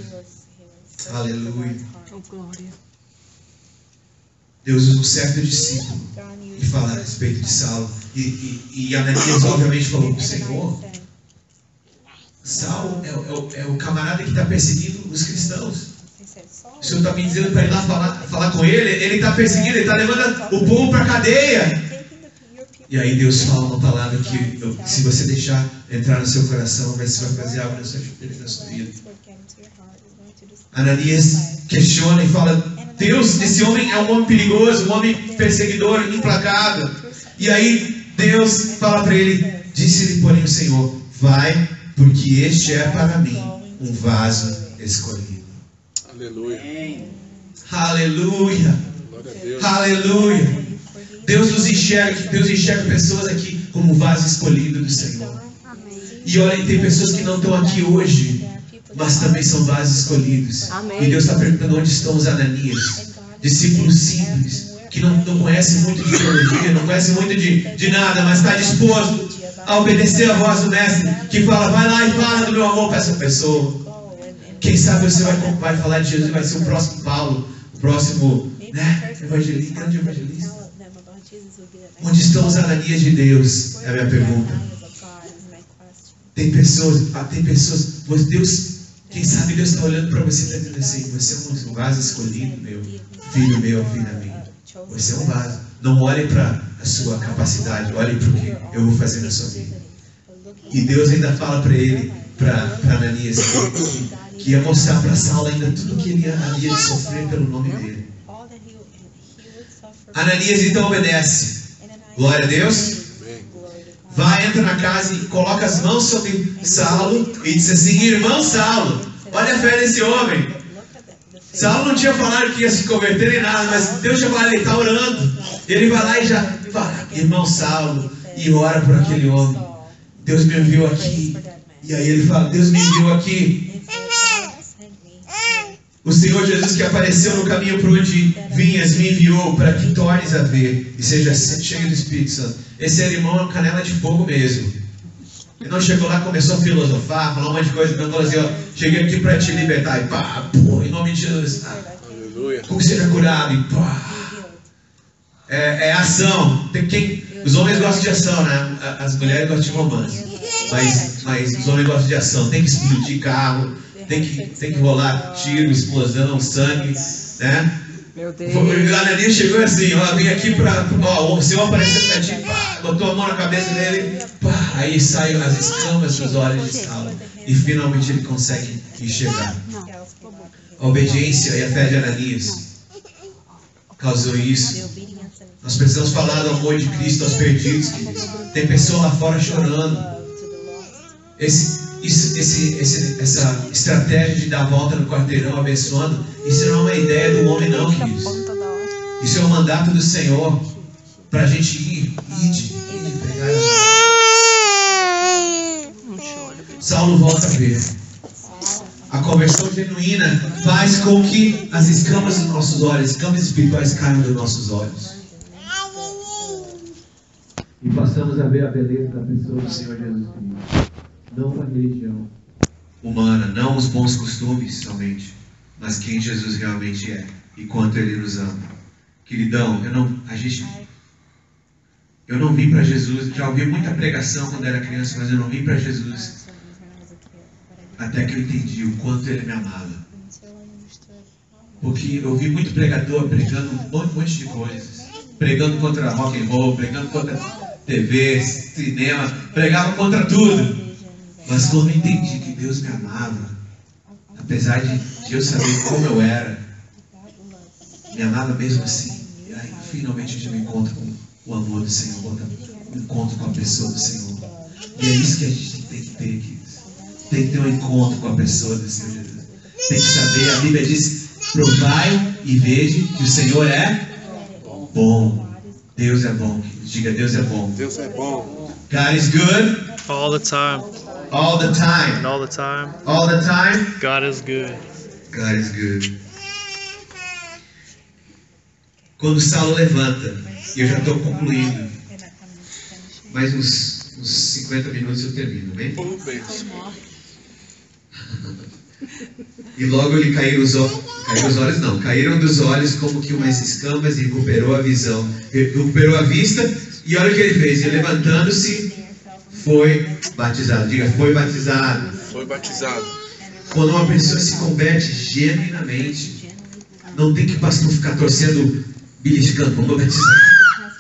Speaker 1: Aleluia. Deus usa um certo discípulo e fala a respeito de Saulo. E Ananias obviamente falou para o Senhor, Saulo é o camarada que está perseguindo os cristãos. O Senhor está me dizendo para ir lá falar com ele. Ele está perseguindo, ele está levando o povo para a cadeia. E aí Deus fala uma palavra que se você deixar entrar no seu coração, você vai fazer algo na sua vida. Ananias questiona e fala, Deus, esse homem é um homem perigoso, um homem perseguidor, implacável. E aí Deus fala para ele, disse-lhe porém o Senhor, vai, porque este é para mim um vaso escolhido.
Speaker 4: Aleluia.
Speaker 1: Aleluia. Aleluia. Deus enxerga pessoas aqui como vaso escolhido do Senhor. E olha, tem pessoas que não estão aqui hoje, mas também são vasos escolhidos. E Deus está perguntando onde estão os Ananias, discípulos simples, que não conhecem muito de teologia, não conhecem muito de nada, mas está disposto a obedecer a voz do Mestre, que fala, vai lá e fala do meu amor para essa pessoa. Quem sabe você vai falar de Jesus, vai ser o próximo Paulo, o próximo evangelista, grande evangelista. Onde estão os Ananias de Deus? É a minha pergunta. Tem pessoas, Deus, quem sabe Deus está olhando para você e está dizendo assim, você é um vaso escolhido, meu filha minha. Você é um vaso. Não olhe para a sua capacidade, olhe para o que eu vou fazer na sua vida. E Deus ainda fala para ele, para Ananias, que ia mostrar para Saulo ainda tudo que ele havia de sofrer pelo nome dele. Ananias então obedece. Glória a Deus. Vai, entra na casa e coloca as mãos sobre Saulo e diz assim, irmão Saulo, olha a fé desse homem. Saulo não tinha falado que ia se converter nem nada, mas Deus já vai, ele está orando. Ele vai lá e já fala, irmão Saulo, e ora por aquele homem. Deus me enviou aqui. E aí ele fala, Deus me enviou aqui. O Senhor Jesus que apareceu no caminho por onde vinhas me enviou para que tornes a ver e seja cheio do Espírito Santo. Esse irmão é uma canela de fogo mesmo. Ele não chegou lá, começou a filosofar, falar um monte de coisa, não falou assim, ó, cheguei aqui para te libertar, e pá, pô, em nome de Jesus, como seja curado, e pá. É ação. Os homens gostam de ação, né? As mulheres gostam de romance, mas os homens gostam de ação. Tem que explodir carro, tem que rolar tiro, explosão, sangue, né?
Speaker 2: Meu Deus.
Speaker 1: O Ananias chegou assim, ó, vim aqui o Senhor apareceu para ti, pá, botou a mão na cabeça dele, pá, aí saem as escamas dos olhos de Saulo e finalmente ele consegue enxergar. A obediência e a fé de Ananias causou isso. Nós precisamos falar do amor de Cristo aos perdidos, queridos. Tem pessoa lá fora chorando. Essa estratégia de dar a volta no quarteirão abençoando, isso não é uma ideia do homem não, queridos. Isso é um mandato do Senhor para a gente ir pregar. Saulo volta a ver. A conversão genuína faz com que as escamas dos nossos olhos, escamas espirituais caiam dos nossos olhos. E passamos a ver a beleza da pessoa do Senhor Jesus Cristo. Não a religião humana, não os bons costumes somente, mas quem Jesus realmente é e quanto Ele nos ama. Queridão, eu não vim para Jesus, já ouvi muita pregação quando era criança, mas eu não vim para Jesus até que eu entendi o quanto Ele me amava. Porque eu vi muito pregador pregando um monte de coisas, pregando contra rock and roll, pregando contra TV, cinema, pregava contra tudo. Mas quando eu entendi que Deus me amava, apesar de eu saber como eu era, me amava mesmo assim. E aí finalmente eu me encontro com o amor do Senhor, me encontro com a pessoa do Senhor. E é isso que a gente tem que ter, queridos. Tem que ter um encontro com a pessoa do Senhor Jesus. Tem que saber, a Bíblia diz, provai e veja que o Senhor é bom. Deus é bom. Diga, Deus é bom.
Speaker 4: Deus é bom.
Speaker 1: God is good.
Speaker 5: All the time.
Speaker 1: All the time.
Speaker 5: All the time.
Speaker 1: All the time.
Speaker 5: God is good.
Speaker 1: God is good. Quando Saulo levanta, e eu já estou concluindo, mais uns 50 minutos eu termino, bem? E logo lhe caíram os olhos, não, caíram dos olhos como que umas escamas e recuperou a visão, recuperou a vista, e olha o que ele fez, ele levantando-se, foi batizado. Diga, foi batizado.
Speaker 4: Foi batizado.
Speaker 1: Quando uma pessoa se converte genuinamente, não tem que o pastor ficar torcendo, beliscando, vamos batizar.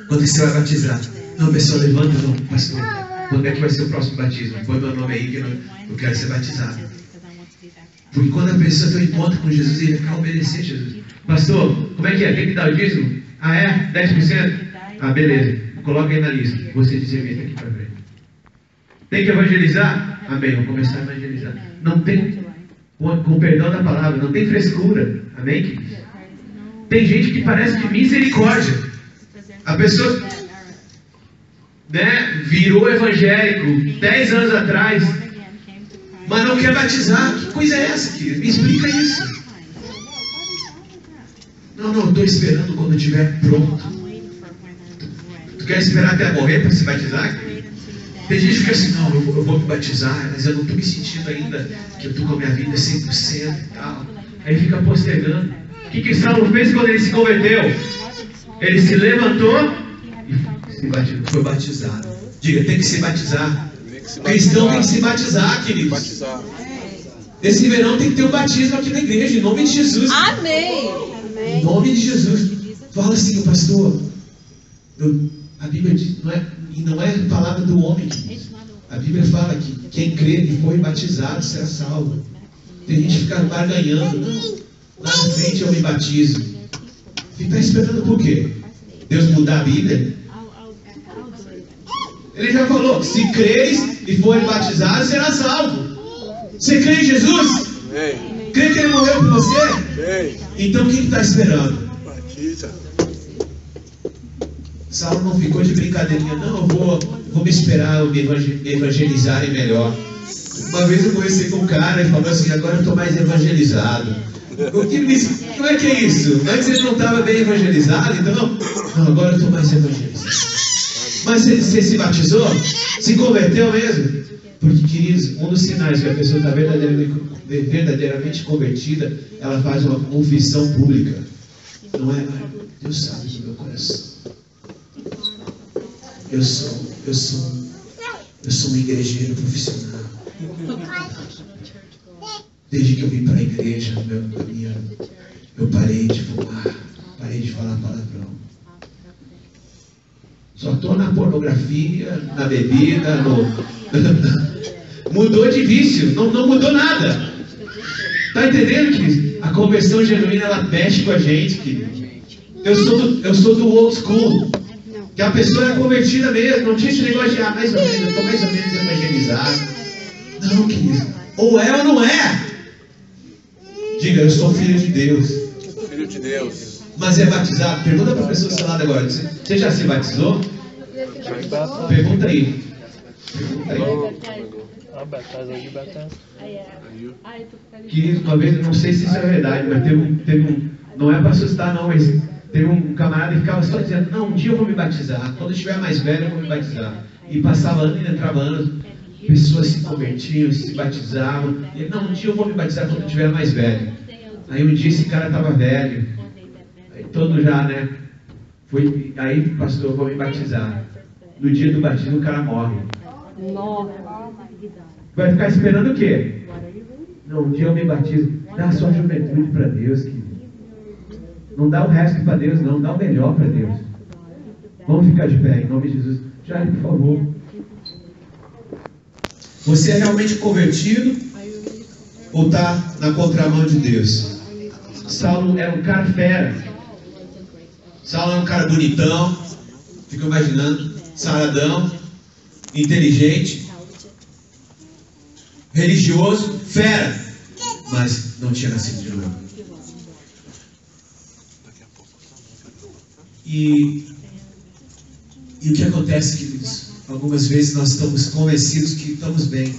Speaker 1: Quando você vai batizar? Não, a pessoa levanta, não, pastor, quando é que vai ser o próximo batismo? Põe meu nome aí que eu quero ser batizado. Porque quando a pessoa tem um encontro com Jesus, ele quer obedecer Jesus. Pastor, como é que é? Tem que dar o dízimo? Ah, é? 10%? Ah, beleza. Coloca aí na lista. Você dizimita aqui para frente. Tem que evangelizar? Amém. Vou começar a evangelizar. Não tem, com perdão da palavra, não tem frescura. Amém, queridos? Tem gente que parece de misericórdia. A pessoa, né, virou evangélico 10 anos atrás, mas não quer batizar. Que coisa é essa, querido? Me explica isso. Não, eu estou esperando quando estiver pronto. Tu quer esperar até morrer para se batizar? Tem gente que fica assim, não, eu vou me batizar, mas eu não estou me sentindo ainda que eu estou com a minha vida 100% e tal. Aí fica postergando. O que Saulo fez quando ele se converteu? Ele se levantou e foi batizado. Diga, tem que se batizar. Cristão tem que se batizar, queridos. Esse verão tem que ter um batismo aqui na igreja, em nome de Jesus.
Speaker 2: Amém.
Speaker 1: Em nome de Jesus. Fala assim, pastor. A Bíblia diz, não é palavra do homem. A Bíblia fala que quem crê e foi batizado será salvo. Tem gente que fica barganhando. Não, lá na frente eu me batizo. Fica esperando por quê? Deus mudar a Bíblia? Ele já falou, se creres e for batizado, será salvo. Você crê em Jesus?
Speaker 4: Amém.
Speaker 1: Crê que Ele morreu por você?
Speaker 4: Amém.
Speaker 1: Então quem está esperando?
Speaker 4: Batiza.
Speaker 1: Saulo não ficou de brincadeirinha, não, eu vou me esperar me evangelizarem melhor. Uma vez eu conversei com um cara e falou assim, agora eu estou mais evangelizado. Como é que é isso? Antes ele não estava bem evangelizado, então não, agora eu estou mais evangelizado. Mas você se batizou? Se converteu mesmo? Porque, queridos, um dos sinais que a pessoa está verdadeiramente convertida, ela faz uma confissão pública. Não é? Deus sabe do meu coração. Eu sou um igrejeiro profissional. Desde que eu vim para a igreja, eu parei de fumar, parei de falar palavrão. Só estou na pornografia, na bebida, mudou de vício, não mudou nada. Está entendendo, querido? A conversão genuína, ela mexe com a gente, querido. Eu sou do old school. Que a pessoa é convertida mesmo, não tinha esse negócio de, mais ou menos, eu estou mais ou menos evangelizado. Não, querido. Ou é ou não é. Diga, eu sou filho de Deus.
Speaker 4: Filho de Deus.
Speaker 1: Mas é batizado? Pergunta para a pessoa do seu lado agora. Você já se batizou? Pergunta aí. Querido, uma vez, não sei se isso é verdade, mas teve um não é para assustar não, mas teve um camarada que ficava só dizendo, não, um dia eu vou me batizar, quando eu estiver mais velho eu vou me batizar. E passava ano e entrava ano, pessoas se convertiam, se batizavam. E ele, não, um dia eu vou me batizar quando eu estiver mais velho. Aí um dia esse cara estava velho, aí todo já, né? Aí, pastor, eu vou me batizar. No dia do batismo o cara morre. Vai ficar esperando o quê? Não, um dia eu me batizo. Dá a sua juventude para Deus, querido. Não dá o resto para Deus, não. Dá o melhor para Deus. Vamos ficar de pé, em nome de Jesus. Jair, por favor. Você é realmente convertido ou está na contramão de Deus? Saulo era um cara fera. Saulo era um cara bonitão. Fico imaginando. Saradão. Inteligente. religioso, fera, mas não tinha nascido de novo. E o que acontece, queridos? Algumas vezes nós estamos convencidos que estamos bem.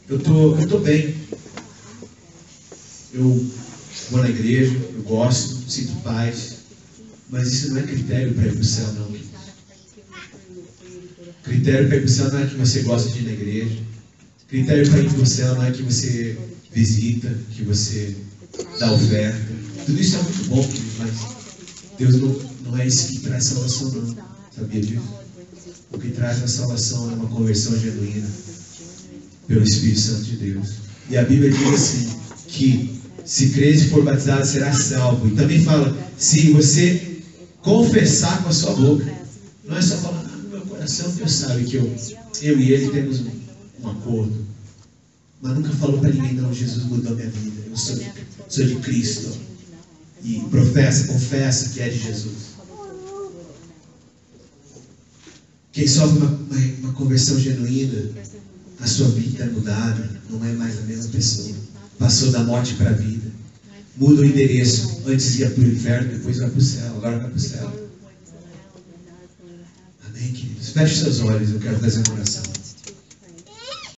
Speaker 1: Eu tô bem. Eu vou na igreja, eu gosto, sinto paz, mas isso não é critério para ir para o céu, não. Critério para ir para o céu não é que você gosta de ir na igreja. Critério para ir para o céu não é que você visita, que você dá oferta. Tudo isso é muito bom, mas Deus não é isso que traz salvação, não. Sabia disso? O que traz a salvação é uma conversão genuína pelo Espírito Santo de Deus. E a Bíblia diz assim, que se crer e for batizado será salvo. E também fala, se você confessar com a sua boca, não é só falar, no meu coração Deus sabe que eu e ele temos um acordo. Mas nunca falou para ninguém, não, Jesus mudou minha vida, eu sou de Cristo. E confessa que é de Jesus. Quem sofre uma conversão genuína, a sua vida é mudada, não é mais a mesma pessoa. Passou da morte para a vida. Muda o endereço. Antes ia para o inferno, depois vai para o céu. Agora vai para o céu. Amém, queridos? Feche seus olhos, eu quero fazer uma oração.